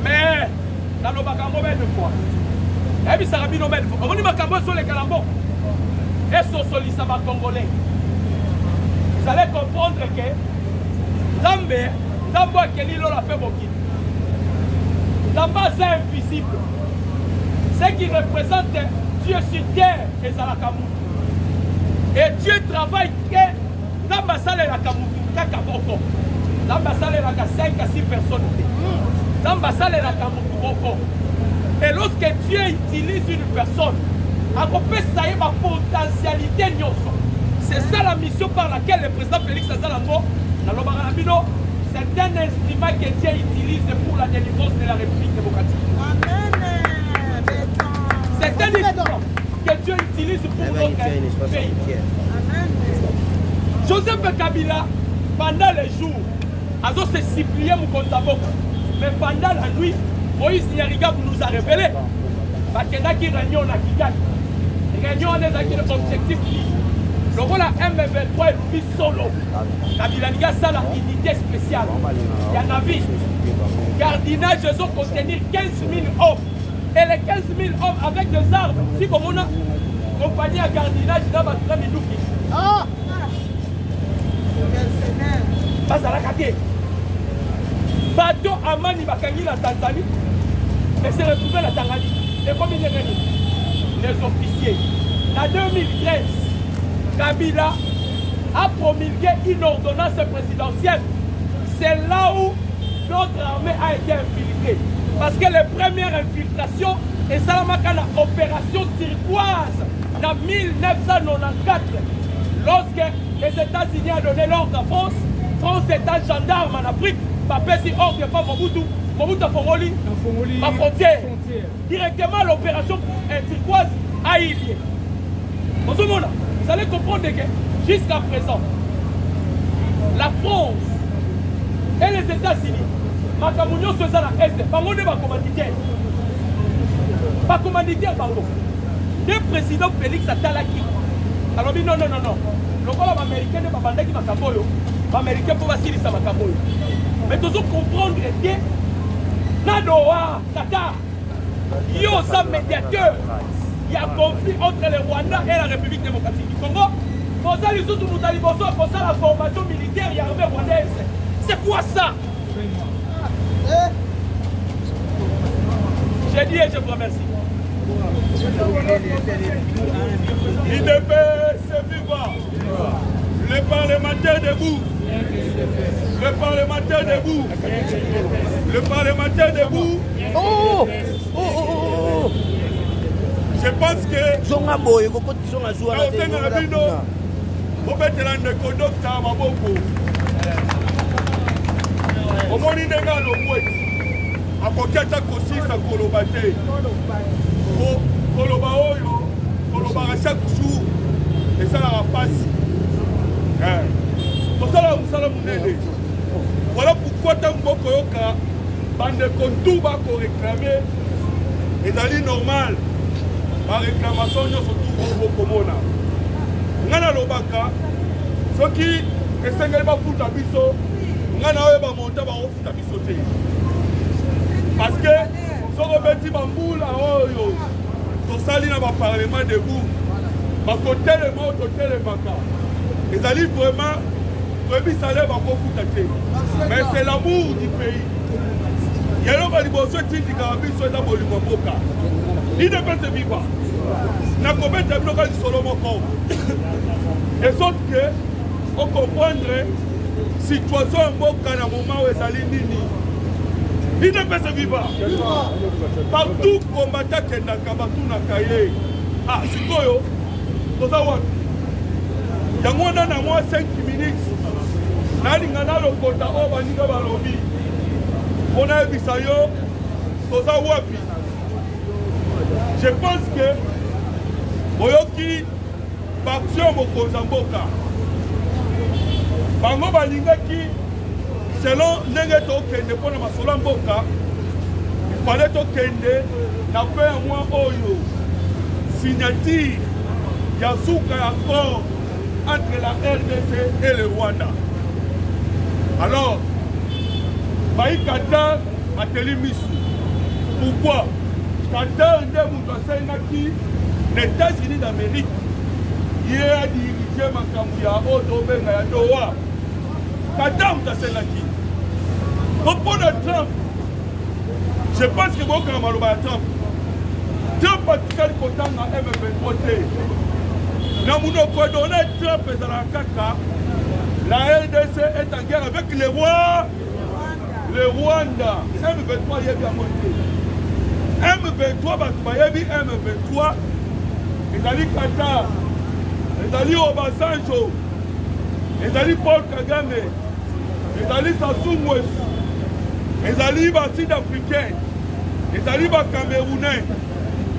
Mais, dans le Bakambo, une fois. Et puis, ça a mis nos mains. On dit Bakambo sur les calambos. Et sur les Congolais. Vous allez comprendre que Zambo a Kelly l'a fait beaucoup. Zamba, c'est invisible. Ce qui représente Dieu sur terre et Zalakamou. Et Dieu travaille que l'ambassade est la Kamoukou, Kakaboko. L'ambassade est la 5 à 6 personnes. L'ambassade est la Kamoukou. Et lorsque Dieu utilise une personne, à peu ça y est ma potentialité. C'est ça la mission par laquelle le président Félix Azalango, c'est un instrument que Dieu utilise pour la délivrance de la République démocratique. Amen. C'est un instrument que Dieu utilise pour notre pays. Amen. Joseph Kabila, pendant les jours, a se supplié mon compte. Mais pendant la nuit, Moïse Nyariga nous a révélé qu'il y a qui réunion à Kigali. Réunion à l'objectif. Le rôle à M23 est solo. Kabila Niga, ça la unité spéciale. Il y en a vu. Gardinage, ils ont contenir 15 000 hommes. Et les 15 000 hommes avec des armes. Si comme on a compagnie à gardinage, dans ma frère Midouki. Ah! Pas à la caté. Bateau Amani Bakangi la Tanzanie. Et s'est retrouvé la Tanzanie. Et comme il est venu, les officiers. En 2013, Kabila a promulgué une ordonnance présidentielle. C'est là où notre armée a été infiltrée. Parce que les premières infiltrations, et ça m'a fait l'opération turquoise en 1994. Lorsque les États-Unis ont donné l'ordre à France, France étant gendarme en Afrique, Papé si ordre pas Mobutu a Fongoli, ma frontière. Directement l'opération turquoise a eu lieu. Vous allez comprendre que jusqu'à présent, la France et les États-Unis, Makamounio se sont à l'Est, pas mon commanditaire. Pas commanditaire, pardon. Le président Félix Atalaki. Alors, non. Le rôle américain n'est pas bandé qui m'a camoyo. L'américain peut vacciner ça m'a camoyo. Mais tous comprendre que Nadoa, Qatar, il y a un médiateur. Il y a un conflit entre le Rwanda et la République démocratique du Congo. Pour ça, les autres nous allons pour ça la formation militaire et armée rwandaise. C'est quoi ça? J'ai dit et je vous remercie. IDP, c'est vivant. Le parlementaire debout. Le parlementaire debout. Le parlementaire debout. Oh! Je pense que Zonga boy, ko koti zonga zuwa na te. On peut te rendre compte docteur Maboko. Omoni ndenga lo boy. akoki ata kosisa koloba te koloba oyo kolobaka chaque jour esalaka mpasi kosala mosala monene. Voilà pourquoi ntango bokoyoka bandeko ntu bakoreklame ezali normal bareklamation nyonso tu bokomona. Ngai nalobaka soki esengeli bafuta biso ngai na oyo bamonta bakofuta biso te, parce que soko beti bambula oyo tosali na baparlement debout bakotelema oyo totelemaka ezali vraiment toyebisale bakofuta te, mais c'est l'amour du pays. Yaloba liboso etindikaka biso eza bolingo mboka ide mpe se viva nakobeta biloko ya lisolo moko esote ke okomprendre situation ya mboka na moma oyo ezali nini ide mpe se viva partout kombata kendaka batunaka ye sikoyo toza wapi yango wana na mwa 5 minutes nalinga nalokota oyo baninga balobi mpona yebisa yo toza wapi. Je pense que boyoki baction mokonzi ya mboka bango balingaki selon ndenge tokende mpona masolo ya mboka ifale tokende na mpe ya mwa oyo signature ya suka ya accord entre la RDC et le Rwanda. Alors Baï Qatar a télé misu. Pourquoi? Qatar est les États-Unis d'Amérique. Il a dirigé ma Kambia au domaine à Doha. Qatar a télé pour Trump, je pense que mon camarade Trump, Trump a tiré le côté à M23. Nous avons donné Trump dans la caca. La RDC est en guerre avec les rois. Le Rwanda, M23 y a bien monté. M23, M23, ils allaient Qatar, ils allaient Obasanjo, ils allaient Paul Kagame, ils allaient Sassou Nguesso, ils allaient Sud-Africains, ils allaient Camerounais,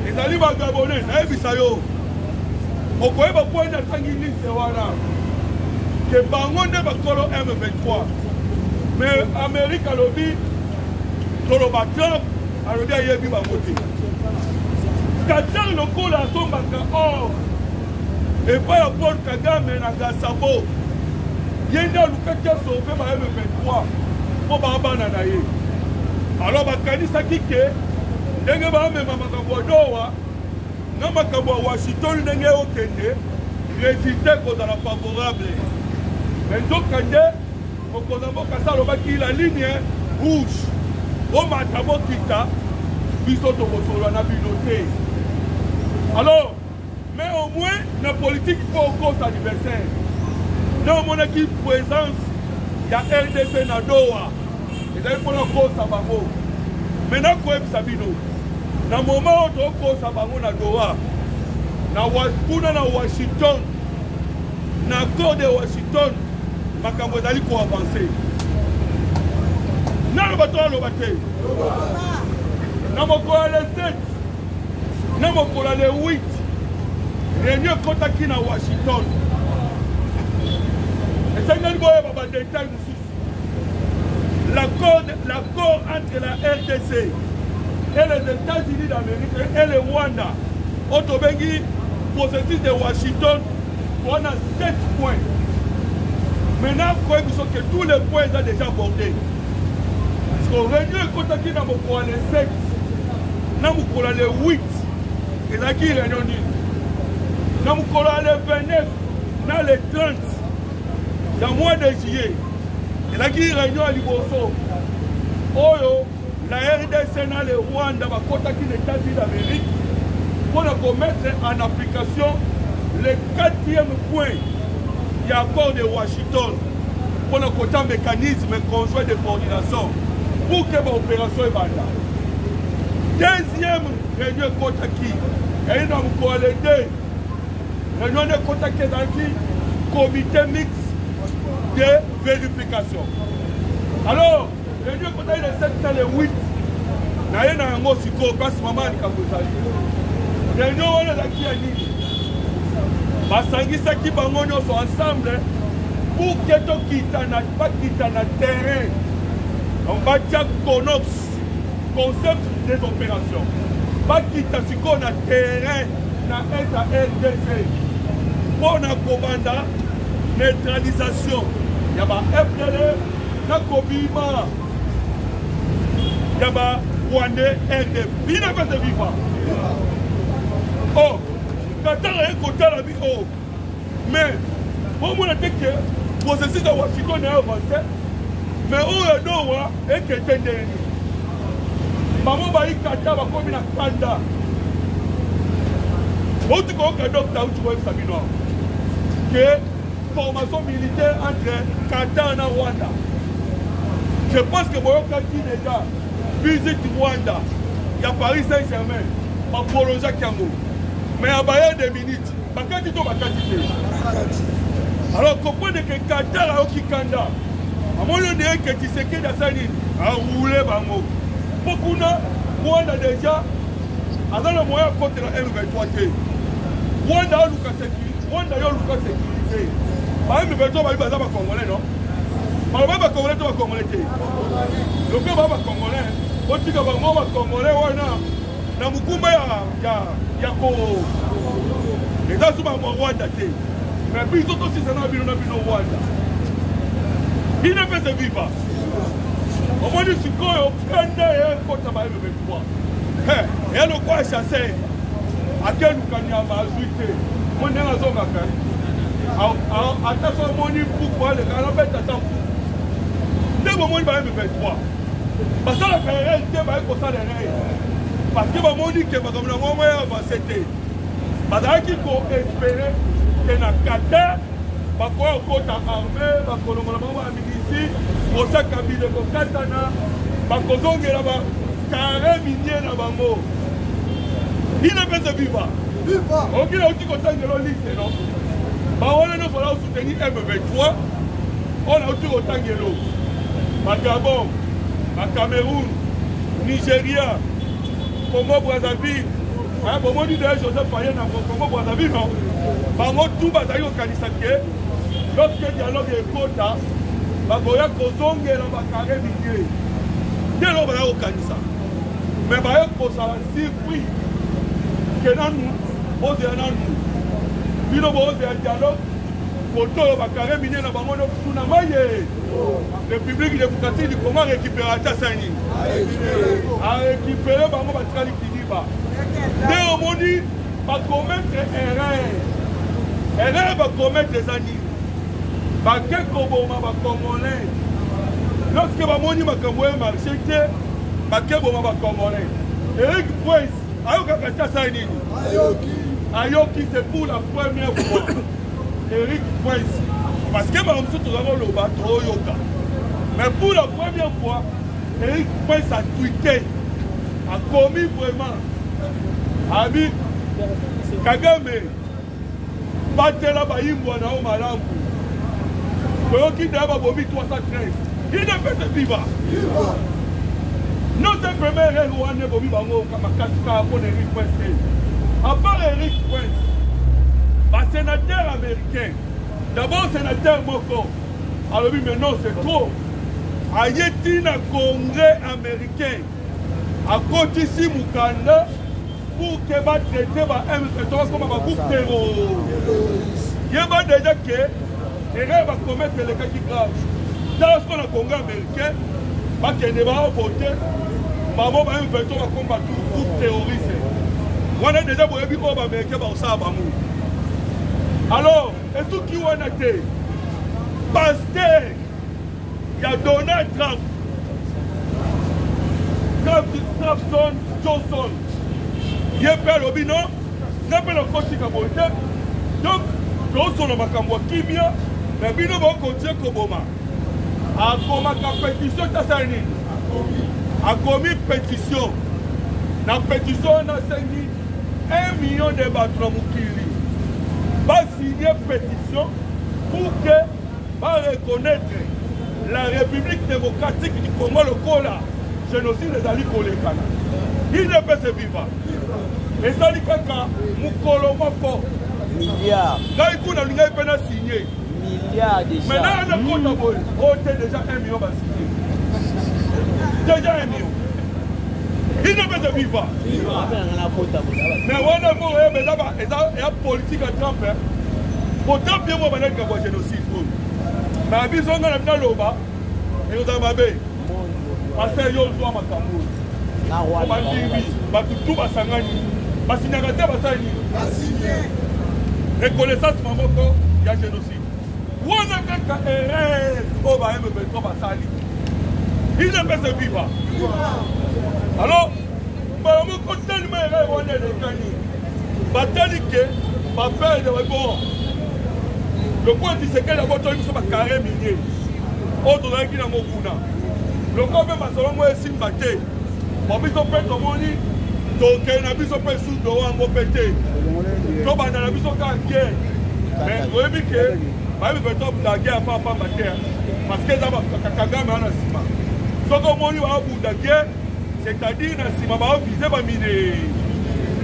ils allaient Gabonais, Naïbisayo. Au point de Tangini, c'est voilà. Que Bango ne va pas M23. Mais l'Amérique a lobby, Toloba Trump a lobby à Yebi Bamoté. Qatar le col à son baka or, et pas la Paul Kagame et Nagasabo. Yenda Lukatia sauvé par M23 pour Babananaye. Alors, Bakani Sakike, Nenga même Makabodoa, Namakabo Washington, Nenga Okende, résultat qu'on a la favorable. Mais donc, la ligne rouge au Matamo Kita, alors, mais au moins, la politique il faut encore sa adversaire. Dans mon équipe présence, il y a RDC na Doha. Et d'ailleurs, pour la cause à Bango. Maintenant, quoi est Sabino? Dans le moment où on cause à Bango na Doha, na Washington, na accord de Washington, makambo ezali ko avancer. Na le bateau le bateau. Na mokola le 7. Na mokola le 8. Réunion kotaki na Washington. Et ça ngani boye baba détail mususu. L'accord entre la RDC et les États-Unis d'Amérique et le Rwanda au Tobengi processus de Washington on a 7 points. Maintenant, que tous les points sont déjà abordés. Parce qu'on réunit le côté dans le 7, dans le 8, et là qui réunion dans le 29, dans le 30, dans le mois de juillet, et là qui réunion à Liboso. Oyo, la RDC dans le Rwanda, dans les États-Unis d'Amérique, pour mettre en application le 4e point. Il y a accord de Washington pour le côté mécanisme conjoint de coordination pour que l'opération est bandée. Deuxième réunion Kotaki, et nous avons les deux. Réunion de Kotaki dans le comité mixte de vérification. Alors, réunion Kotaki le 7 et le 8, naye na yango sikoyo mpasi mama likambo ezali réunion wana ezalaki ya nini basangisaki bango nyonso ensemble pour ke bakita na terrain donc batia conox concept des opérations bakita sikoyo na terrain na eta RDC mpona kobanda neutralisation ya ba FDL na kobima ya ba Rwandais RDC bina pese viva oh katala ekotala bi oh mais bomona teke processus de Washington est avancé mais oyo dowa ekete ndeni bango bayikata bakomi na kanda auti koyoka docteur auti koyebisa bino que formation militaire entre Qatar na Rwanda. Je pense que boyokaki déjà visite Rwanda, il y a Paris Saint-Germain, ma prolonge Kiango. Mais à Bayern des minutes, bakati to bakati. Alors comprenez que Qatar a oki kanda. À mon lieu de que tu sais que d'asani a roulé bango. Pokuna Rwanda déjà dans le moyen contre la M23. Rwanda a Lucas sécurité, Rwanda a Lucas sécurité. Par exemple, M23 va y baser ba Congolais non? Ba Congolais to ba Congolais. Le que ba Congolais, otika bango ba Congolais wana na mukumba ya ko les gens sont en Rwanda té. Mais puis ils aussi ça na bino Rwanda. Il ne peut se vivre. Au moins du sikoyo kanda ya kota ba M23. Et le quoi chasser à quel kanyama azuite. Mon nena zonga ka. Attention moni pourquoi le canapé t'attend. Ne mo moni ba M23. Parce que la carrière était ba ko ça derrière. Parce que ba moni ke ba comme na mo ya avancer té. Ba da ki ko espérer que na Qatar ba ko kota armée ba ko longola ba milisi ko sa kabile ko katana ba ko zongela ba carré minier na bango. Il ne peut se vivre. Ok, là, on dit qu'on t'a lycée, non? Bah, on a soutenu M23. On a aussi autant de l'eau. Gabon, Cameroun, Nigeria, Congo Brazzaville. Bon, on dit d'ailleurs Joseph Fayen dans Congo Brazzaville, non? Bah, on tout bataille au Kanisake. Lorsque le dialogue est quota, bah, on a Kozongue et la carré minier. Dès lors, on va au Kanisa. Mais bah, on a surpris. Nous, nous, dialogue, République démocratique du Congo récupérer à Tassani. A récupérer Bango Batrali Kidiba. Néomoni va commettre erreur. Erreur va commettre les années. Baké Koboma va Congolais. Lorsque Bamoni va Congolais marché, Baké Boma va Congolais. Eric Prince. Ayoki, c'est pour la première fois. Eric Prince. Parce que nous avons le bateau Yoka. Mais pour la première fois, Eric Prince a tweeté, a commis vraiment. Ami Kagame, Batela Baïmboua na Omalambu. Koyoki Daba Bobi 313. Il ne peut se vivre. Notre premier héros est Bobi Bango Kamakasika pour Eric Prince. À part Eric Prince, un sénateur américain, d'abord sénateur Moko, alors oui mais non c'est trop. Ayeti na Congrès américain, à côté ici Mukanda, pour que va traiter M23 comme un groupe terroriste. Il y a déjà que l'erreur va commettre les cas qui grave. Dans ce qu'on a Congrès américain, pas qu'il ne va pas voter. Maman va M23 va combattre tout groupe terroriste. On a déjà vu que les Américains vont s'en aller. Alors, et tout qui a été parce qu'il y a Donald Trump, Johnson, il y a pas le bino, il n'y a pas le coach qui a voté. Donc, Johnson a makambo kimia, mais bino va continuer comme Obama. A commis pétition Tassani. A commis pétition. La pétition a signé 1 million de bateaux Mukili. Va signer pétition pour que va reconnaître la République démocratique du Congo le Kola génocide ezali kolekana il ne peut se vivre ezali kaka mokolo moko milliard ngai kuna lingai mpe na signé milliard déjà maintenant na kota boye ote déjà 1 million basigné déjà 1 million il ne peut se vivre mais wana po eza politique ya Trump po Trump ye mo banaki kakwa génocide oyo na biso nga na bina loba ekozala mabe parce yo ozwa makambo oyo bandimi bato tu basangani basinyaka te basali reconnaissance moko ya génocide wana kaka erreur oyo bayemebetro basali il ne peut se vivre alors mbala moko telema erreur wana elekani batali ke baperde bon le point Tshisekedi abotoli biso bakare minier oyo tozalaki nango kuna loko mpe masolo ngo esimba te po biso mpe tomoni tokende na biso mpe sudo wango mpe te tobanda na biso kaka guerre mais oyebi ke bayebi mpe tobunda guerre apapamba te parce que eza bakakagame wana nsima soki omoni baabunda guerre c'est-à-dire na nsima baovize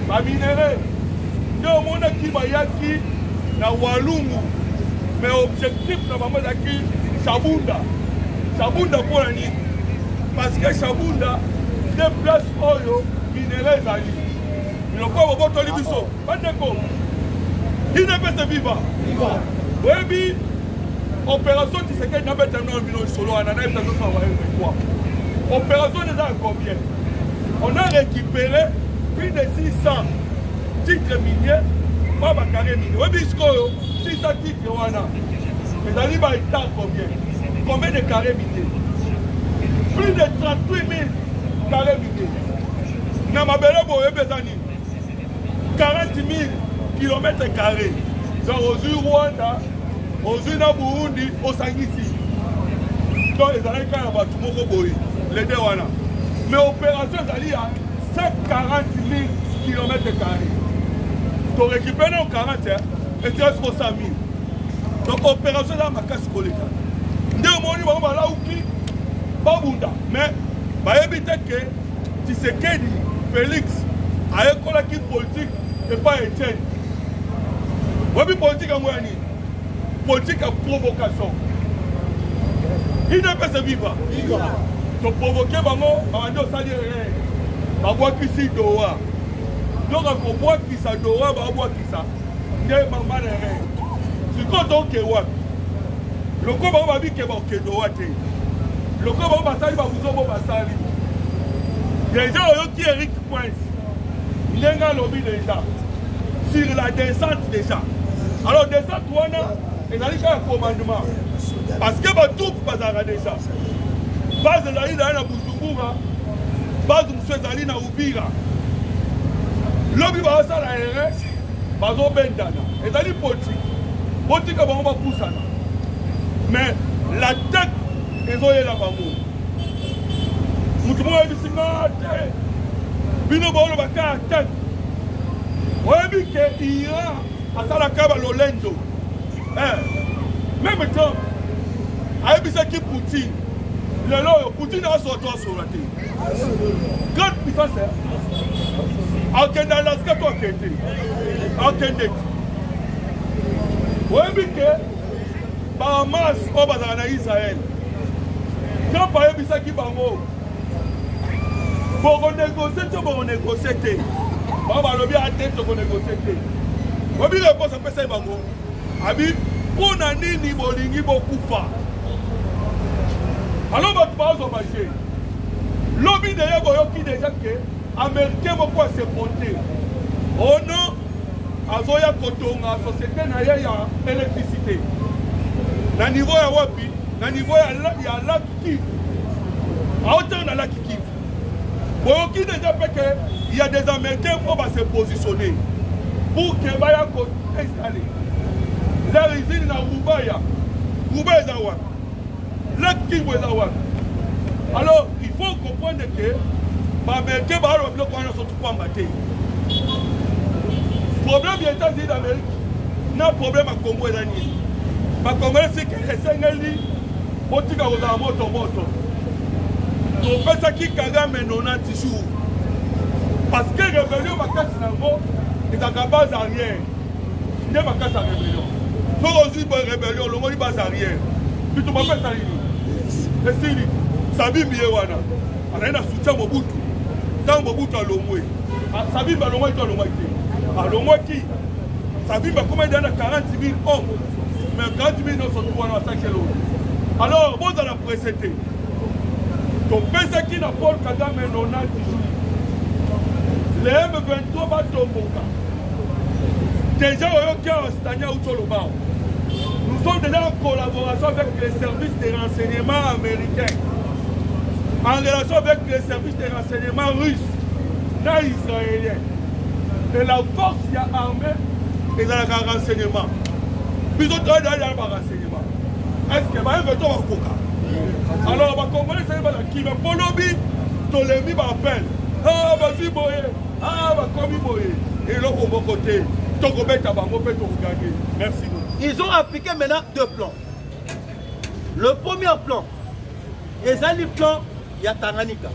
baminere nde omonaki bayaki na walungu mais objectif na bango ezalaki Shabunda mpona nini parce que Shabunda nde place oyo minere ezali biloko bobotoli biso bandeko il ne peut se vivre oyebi opération Tshisekedi nabetamina bino lisolo wana na ebitazosa waekwa opération eza ya combien on a récupéré plus de 600 titres miniers pas bakare minier oyebi sikoyo 600 titres wana ezali baétat combien de carrés miniers plus de 38 000 carrés miniers na mabele boyebi eza nini 40 000 kilomètres carrés donc ozwi Rwanda ozwi na Burundi osangisi donc ezalaki kaka na bato moko boye les deux wana mais opération ezali ya 140 000 kilomètres carrés to récupéré na 40 etira siko 100 000 donc opération eza makasi koleka nde omoni bango balauki babunda mais bayebi te ke Tshisekedi Félix ayekolaki politique epa Etienne oyebi politique yango ya nini politique ya provocation il ne peut se vivre toprovoke bango babandi osali erreur babwakisi dowa donc akobwakisa dowa babwakisa nde mama na erreur sikoyo toke wapi loko bango babike baoke dowa te loko bango basali babuzobo basali déjà oyoki Eric Prince ndenge alobi déjà sur la descente déjà alors descente wana ezali kaka commandement parce que batroupe bazalaka déjà base ezali na Bujumbura base mosusu ezali na Uvira lobi baosala erreur bazobendana ezali politique botika bango bapusana mais la tête ezoyela bango mutu moko yebisinga te bino baoloba kaka tête oyebi ke Iran asalaka balolendo même temps ayebisaki Poutine lelo oyo Poutine asotoasola te grande puissance akende alaska to akende akendeki oyebi ke bahamas oyo bazala na Israel Trump ayebisaki bango bokonegosie te bokonegosie te bango balobi ate tokonegosie te oyebi reponse apesai bango abi mpona nini bolingi bokufa alors bato bazwa marché lobi deya boyoki deja ke américain moko aseponte ono azoya kotonga société na ye ya électricité na niveau ya wapi na niveau ya lac Kivu aotanga na lac Kivu boyoki deja mpe ke ya des américains oyo base positionner pour ke baya koinstaller leur usine na Rubaya eza wapi lac Kivu eza wapi alors il faut comprendre que baaméricain baaloba biloko wana so tupamba te problème ya États-Unis d'Amérique na problème ya Congo eza nini bakongole sike esengeli botika kozala moto topesaki Kagame 90 jours parce que rébellion makasi nango ezaka base arrière nde makasi ya rébellion soki ozwi boye rébellion olongoli base arrière bito bapesa nini esili Sabimbi ye wana anaye na soutien Mobutu ntango Mobutu alongwe Sabimbi alongwaki to alongwaki te alongwaki Sabimbi akoma eda na 40 000 hommes mais 40 000 nyonso tu wana basaki elongo alors bozala presse te topesaki na Paul Kagame 90 jours le M23 batomboka déjà oyoki awa Stania Utolobao nous sommes déjà en collaboration avec les services de renseignement américains en relation avec les services de renseignement russes et israéliens et la force y a armée et dans le renseignement puis on doit aller dans le renseignement est-ce que va M23 va alors on va comprendre ça qui va polobi tolemi va appel ah vas-y boye ah va comme boye et là au bon côté tokobeta bango pe to gagner merci beaucoup. Ils ont appliqué maintenant 2 plans. Le premier plan est le plan il y a Tanganyika.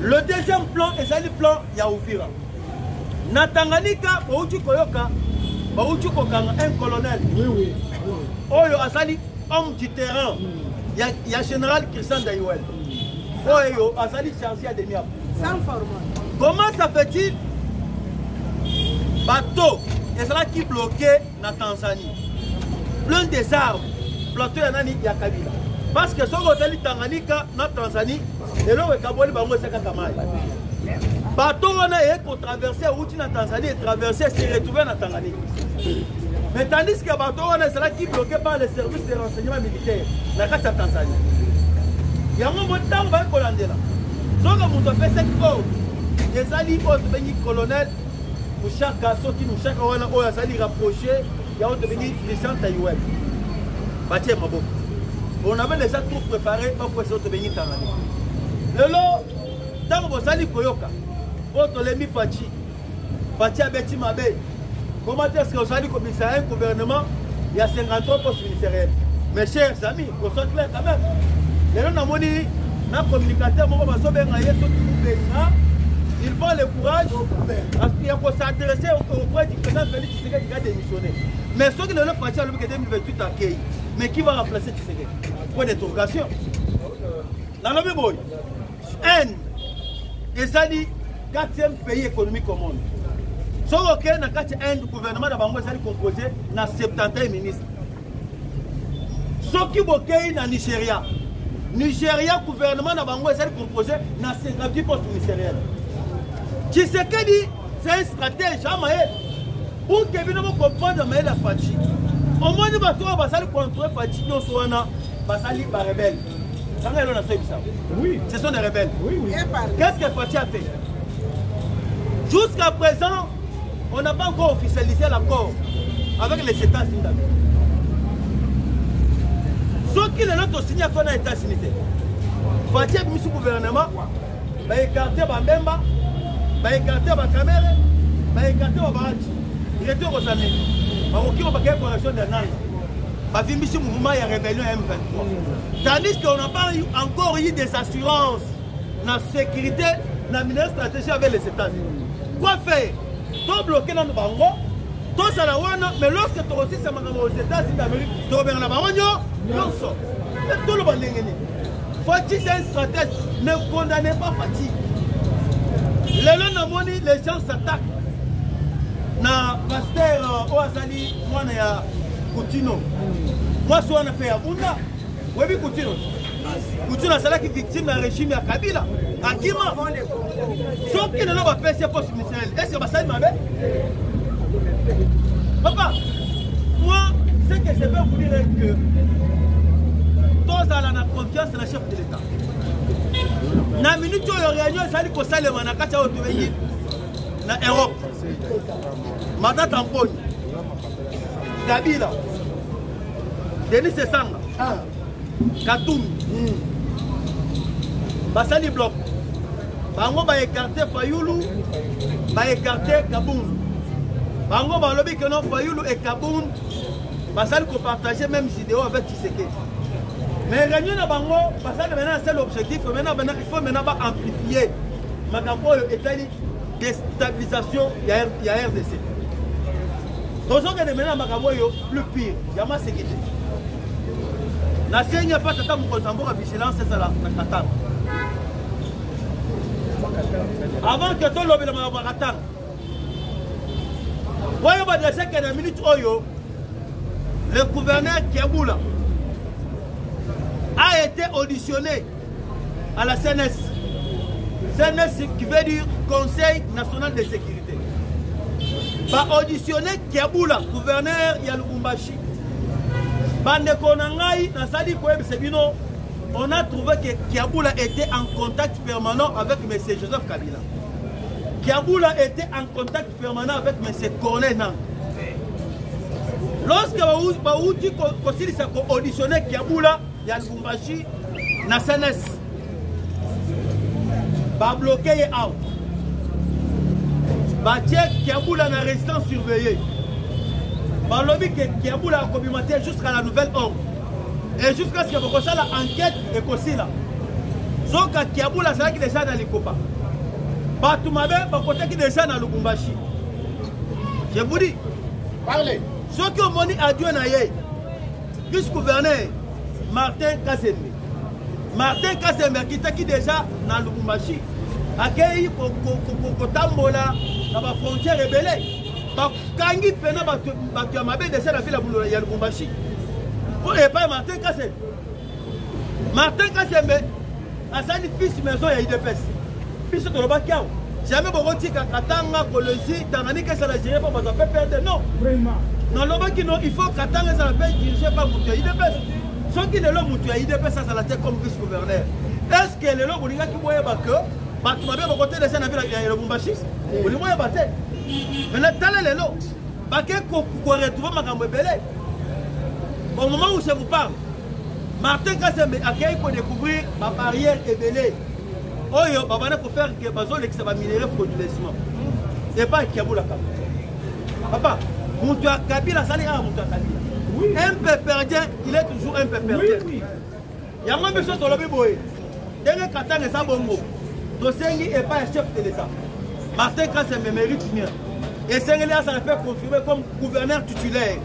Le deuxième plan est le plan il y a Uvira. Na Tanganyika bauti koyoka bauti kokanga un colonel. Oui. Oyo asali homme du terrain. Il y a général Christian Dayouel. Oyo asali chargé de Miap. Sans format. Comment ça fait-il bateau et cela qui bloquait na Tanzanie plein des arbres plateau ya nani ya Kabila parce que son hôtel Tanganyika na Tanzanie et là ekaboli bango sekaka mai bateau wana est pour traverser route na Tanzanie et traverser se retrouver na Tanganyika mais tandis que bateau wana cela qui bloqué par les services de renseignement militaire na kati ya Tanzanie yango motango ba kolandela soka muto pesa ko ezali ko bengi colonel chaque garçon qui nous chaque wana oya sali rapproché ya on devenu Christian Dayouel batie mabo on avait déjà tout préparé pour que ça devenu Tanganyika lelo tango bosali koyoka poto lemi Fachi abeti mabe comment est-ce que osali komisa un gouvernement il y a 53 postes ministériels mes chers amis qu'on soit clair quand même lelo na moni na communicateur moko basobenga yeso kubenga. Il faut le courage parce qu'il faut s'intéresser auprès du président Félix Tshisekedi qui a démissionné. Mais ceux qui ne l'ont pas fait, le 2028 accueilli. Mais qui va remplacer Tshisekedi? Point d'interrogation. Dans le même boy, Inde, et ça dit 4e pays économique au monde. Si on a un gouvernement de Bango, c'est composé de 71 ministres. Ceux qui ont na Nigeria, gouvernement de Bango, c'est composé de 58 postes ministériels. Tshisekedi, c'est un stratège, pour que vous compreniez la Fachi. Au moins, nous allons contrôler Fachi, nous sommes rebelles. Oui. Ce sont des rebelles. Oui. Qu'est-ce que Fachi a fait? Jusqu'à présent, on n'a pas encore officialisé l'accord avec les États-Unis. Ceux qui l'ont signé à les États-Unis, Fachi a mis sous gouvernement, il a écarté Bambemba. Écarté ma caméra, écarté ma barrage. Il était aux années. Il y a une correction de l'année. Il y a un mouvement de rébellion M23. Tandis qu'on n'a pas encore eu des assurances dans la sécurité, dans la stratégie avec les États-Unis. Quoi faire? Tout bloqué dans le bango, tout ça là, mais lorsque tu as aussi aux États-Unis d'Amérique, tu as bien la baronne, non, ça. Tout le monde est gagné. Fatih, c'est un stratège. Ne condamnez pas Fatih. Les gens s'attaquent na pasteur Oazali mwana ya Coutinho. Moi je suis un peu à Bunda. Oui, Coutinho. Coutinho c'est là qui est victime d'un régime à Kabila. Akima. Sauf qu'il ne va pas faire poste ministériel. Est-ce que ça m'a fait? Papa, moi, ce que je veux vous dire est que tous allons confiance dans le chef de l'État. Na minute où il y a réunion, ça dit que ça le manakacha au pays na Europe. Mata Tamponi, Kabila, Denis Sesanga, Katoumi, Basali Bloc. Bango ba écarté Fayoulou, ba écarté Kaboun. Bango ba lobby que non Fayoulou et Kaboun, Basali ko partager même vidéo avec Tshisekedi. Mais réunion na bango, parce que maintenant c'est l'objectif, maintenant il faut maintenant amplifier. Makambo est déstabilisation, il y a RDC. Donc on a maintenant makambo plus pire, il y a ma sécurité. La scène n'a pas tata mon consambo à vigilance c'est ça là, na Qatar. Avant que tout l'objet de ma Qatar. Voyez moi de cette minute oyo, le gouverneur Kiaboula a été auditionné à la CNS. CNS qui veut dire Conseil national de sécurité. Ba auditionné Kiaboula, gouverneur Yalubumbashi. On a trouvé que Kiaboula était en contact permanent avec M. Joseph Kabila. Kiaboula était en contact permanent avec M. Corneille Nantes. Lorsque Baouti s'est auditionné Kiaboula, Yalubumbashi, na CNS, ba bloqué et out. Ba tchèque Kiaboula na résidence surveillée. Ba lobby que Kiaboula a communiqué jusqu'à la nouvelle ordre. Et jusqu'à ce que vous fassiez l'enquête et aussi là. Sauf que Kiaboula c'est qui déjà dans les copains. Ba tout ma belle, ba côté qui déjà dans Lubumbashi. Je vous dis. Parlez. Ce que Moni a dit naïe. Vice-gouverneur Martin Kazembe. Martin Kazembe qui était déjà dans Lubumbashi. Accueilli pour Tambola dans la frontière rebelle. Kangi pena batu amabe déjà la ville ya Lubumbashi. Et pas Martin Kazembe. Martin Kazembe a sali fils maison ya IDPS. Fils de Lobakiao. Jamais Boroti Katanga Kolosi Tanganyika ça la gérer pour pas perdre non. Vraiment. Non Lobaki non il faut Katanga ça la paye diriger par Moutou IDPS. Ceux qui ne l'ont Moutou IDPS ça la tête comme vice-gouverneur. Est-ce que les lots qui voyaient que Batu mabe côté de ça na ville ya Lubumbashi. Vous les voyez battre. Maintenant, t'as les lots. Parce que vous retrouvez ma gambe belé. Au moment où je vous parle, Martin Kazembe accueille pour découvrir ma barrière et belé. Oh, yo, pour faire que Bazol et que ça va minérer frauduleusement. Et pas Kiaboula. Papa, Moutoua Kabila, ça n'est pas Moutoua Kabila. Un peu perdien, il est toujours un peu perdien. Il y a moins besoin de l'objet boy. Dès que Katan est sa bongo, Tosengi n'est pas un chef de l'État. Martin Kazembe mérite bien. Et Sengelia, ça peut confirmer comme gouverneur titulaire.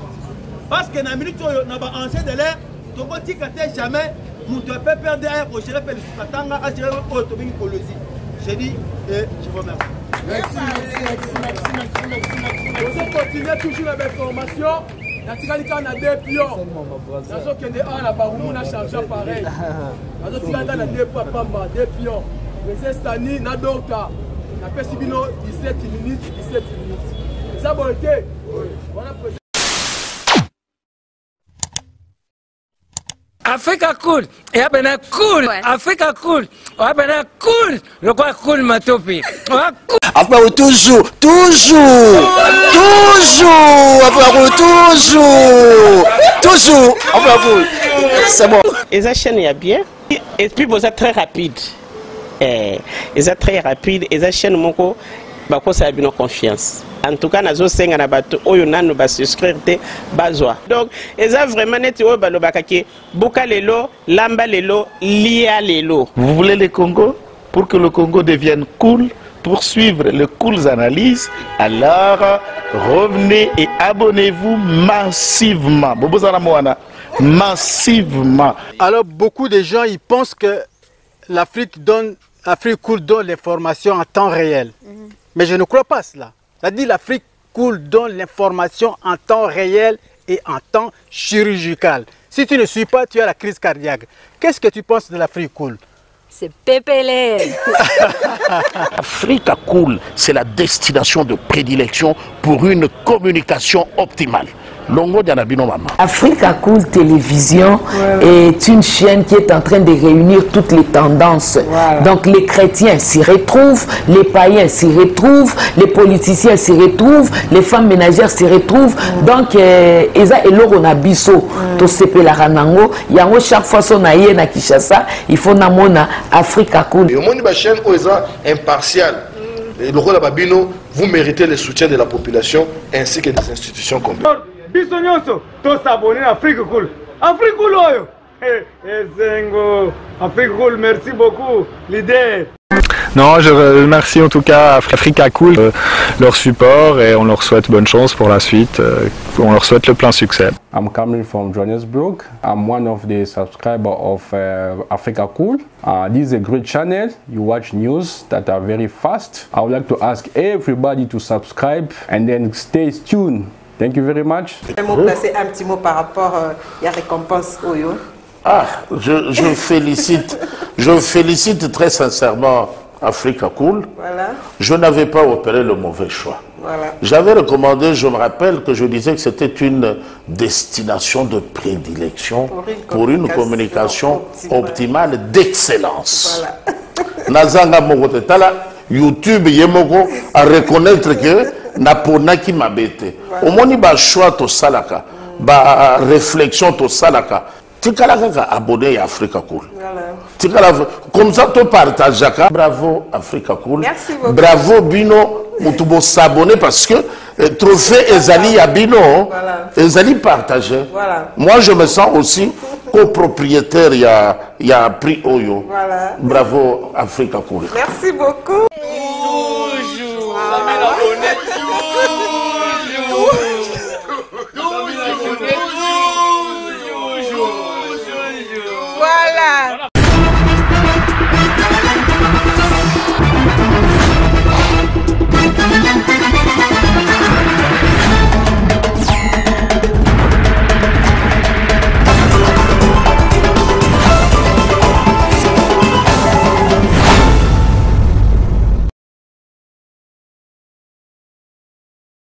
Parce que dans la minute où on a ancien de l'air, tu ne peux pas jamais, tu ne peux pas perdre pour gérer le Sukatanga, à gérer l'automobile Kolosi. J'ai dit, et je vous remercie. Merci. On continue toujours la même formation. On a deux pions. On a Baroumou, on a chargé pareil. On a deux pions. Mais cette année, on a d'autres. On a fait 17 minutes. Ça va été. Africa cool. Et abena cool. Africa cool. Abena cool. Le quoi cool matopi. Après toujours. Après c'est bon. Et ça chaîne est bien. Et puis vous êtes très rapide. Et ça très rapide. Et ça chaîne moko. Bako ça a bien confiance. En tout cas, nazo senga na bato oyo nanu ba souscrire te bazwa. Donc, eza vraiment neti oyo balobaka ke boka lelo, lamba lelo, lia lelo. Vous voulez le Congo pour que le Congo devienne cool, pour suivre les cool analyses, alors revenez et abonnez-vous massivement. Massivement. Alors beaucoup de gens ils pensent que l'Afrique cool donne l'information en temps réel. Mais je ne crois pas cela. C'est-à-dire l'Afrique cool donne l'information en temps réel et en temps chirurgical. Si tu ne suis pas, tu as la crise cardiaque. Qu'est-ce que tu penses de l'Afrique cool? C'est Pépélé. Africa Cool, c'est la destination de prédilection pour une communication optimale. Longo Dianabino Mama. Africa Cool Télévision est une chaîne qui est en train de réunir toutes les tendances. Donc les chrétiens s'y retrouvent, les païens s'y retrouvent, les politiciens s'y retrouvent, les femmes ménagères s'y retrouvent. Donc Eza et Loro Nabiso, to sepe la ranango, yango chaque fois son aïe na Kinshasa, il faut namona Africa Cool. Et au monde de la chaîne Oeza impartial. Et le rôle de Babino, vous méritez le soutien de la population ainsi que des institutions complètes. Biso nyonso to s'abonner à Afrique Cool. Afrique Cool oyo Zengo, Afrique Cool, merci beaucoup, leader. Non, je remercie en tout cas Africa Cool, leur support et on leur souhaite bonne chance pour la suite. On leur souhaite le plein succès. I'm coming from Johannesburg. I'm one of the subscribers of Africa Cool. This is a great channel. You watch news that are very fast. I would like to ask everybody to subscribe and then stay tuned. Thank you very much. Placer un petit mot par rapport à la récompense Oyo. Ah, je félicite très sincèrement Africa Cool. Voilà. Je n'avais pas opéré le mauvais choix. Voilà. J'avais recommandé, je me rappelle que je disais que c'était une destination de prédilection pour une communication optimale d'excellence. Voilà. Nazanga Mogote Tala, YouTube Yemoko à reconnaître que Napona qui m'a bêté. Au moins, il choix to salaka, ba réflexion to salaka. Tu as abonné à Africa Cool. Voilà. Comme ça, tu partages. Bravo Africa Cool. Merci beaucoup. Bravo Bino. Vous s'abonner parce que trophée Ezali à Bino, voilà. Ezali partagé. Voilà. Moi, je me sens aussi copropriétaire. Il y a prix Oyo. Voilà. Bravo Africa Cool. Merci beaucoup. Toujours.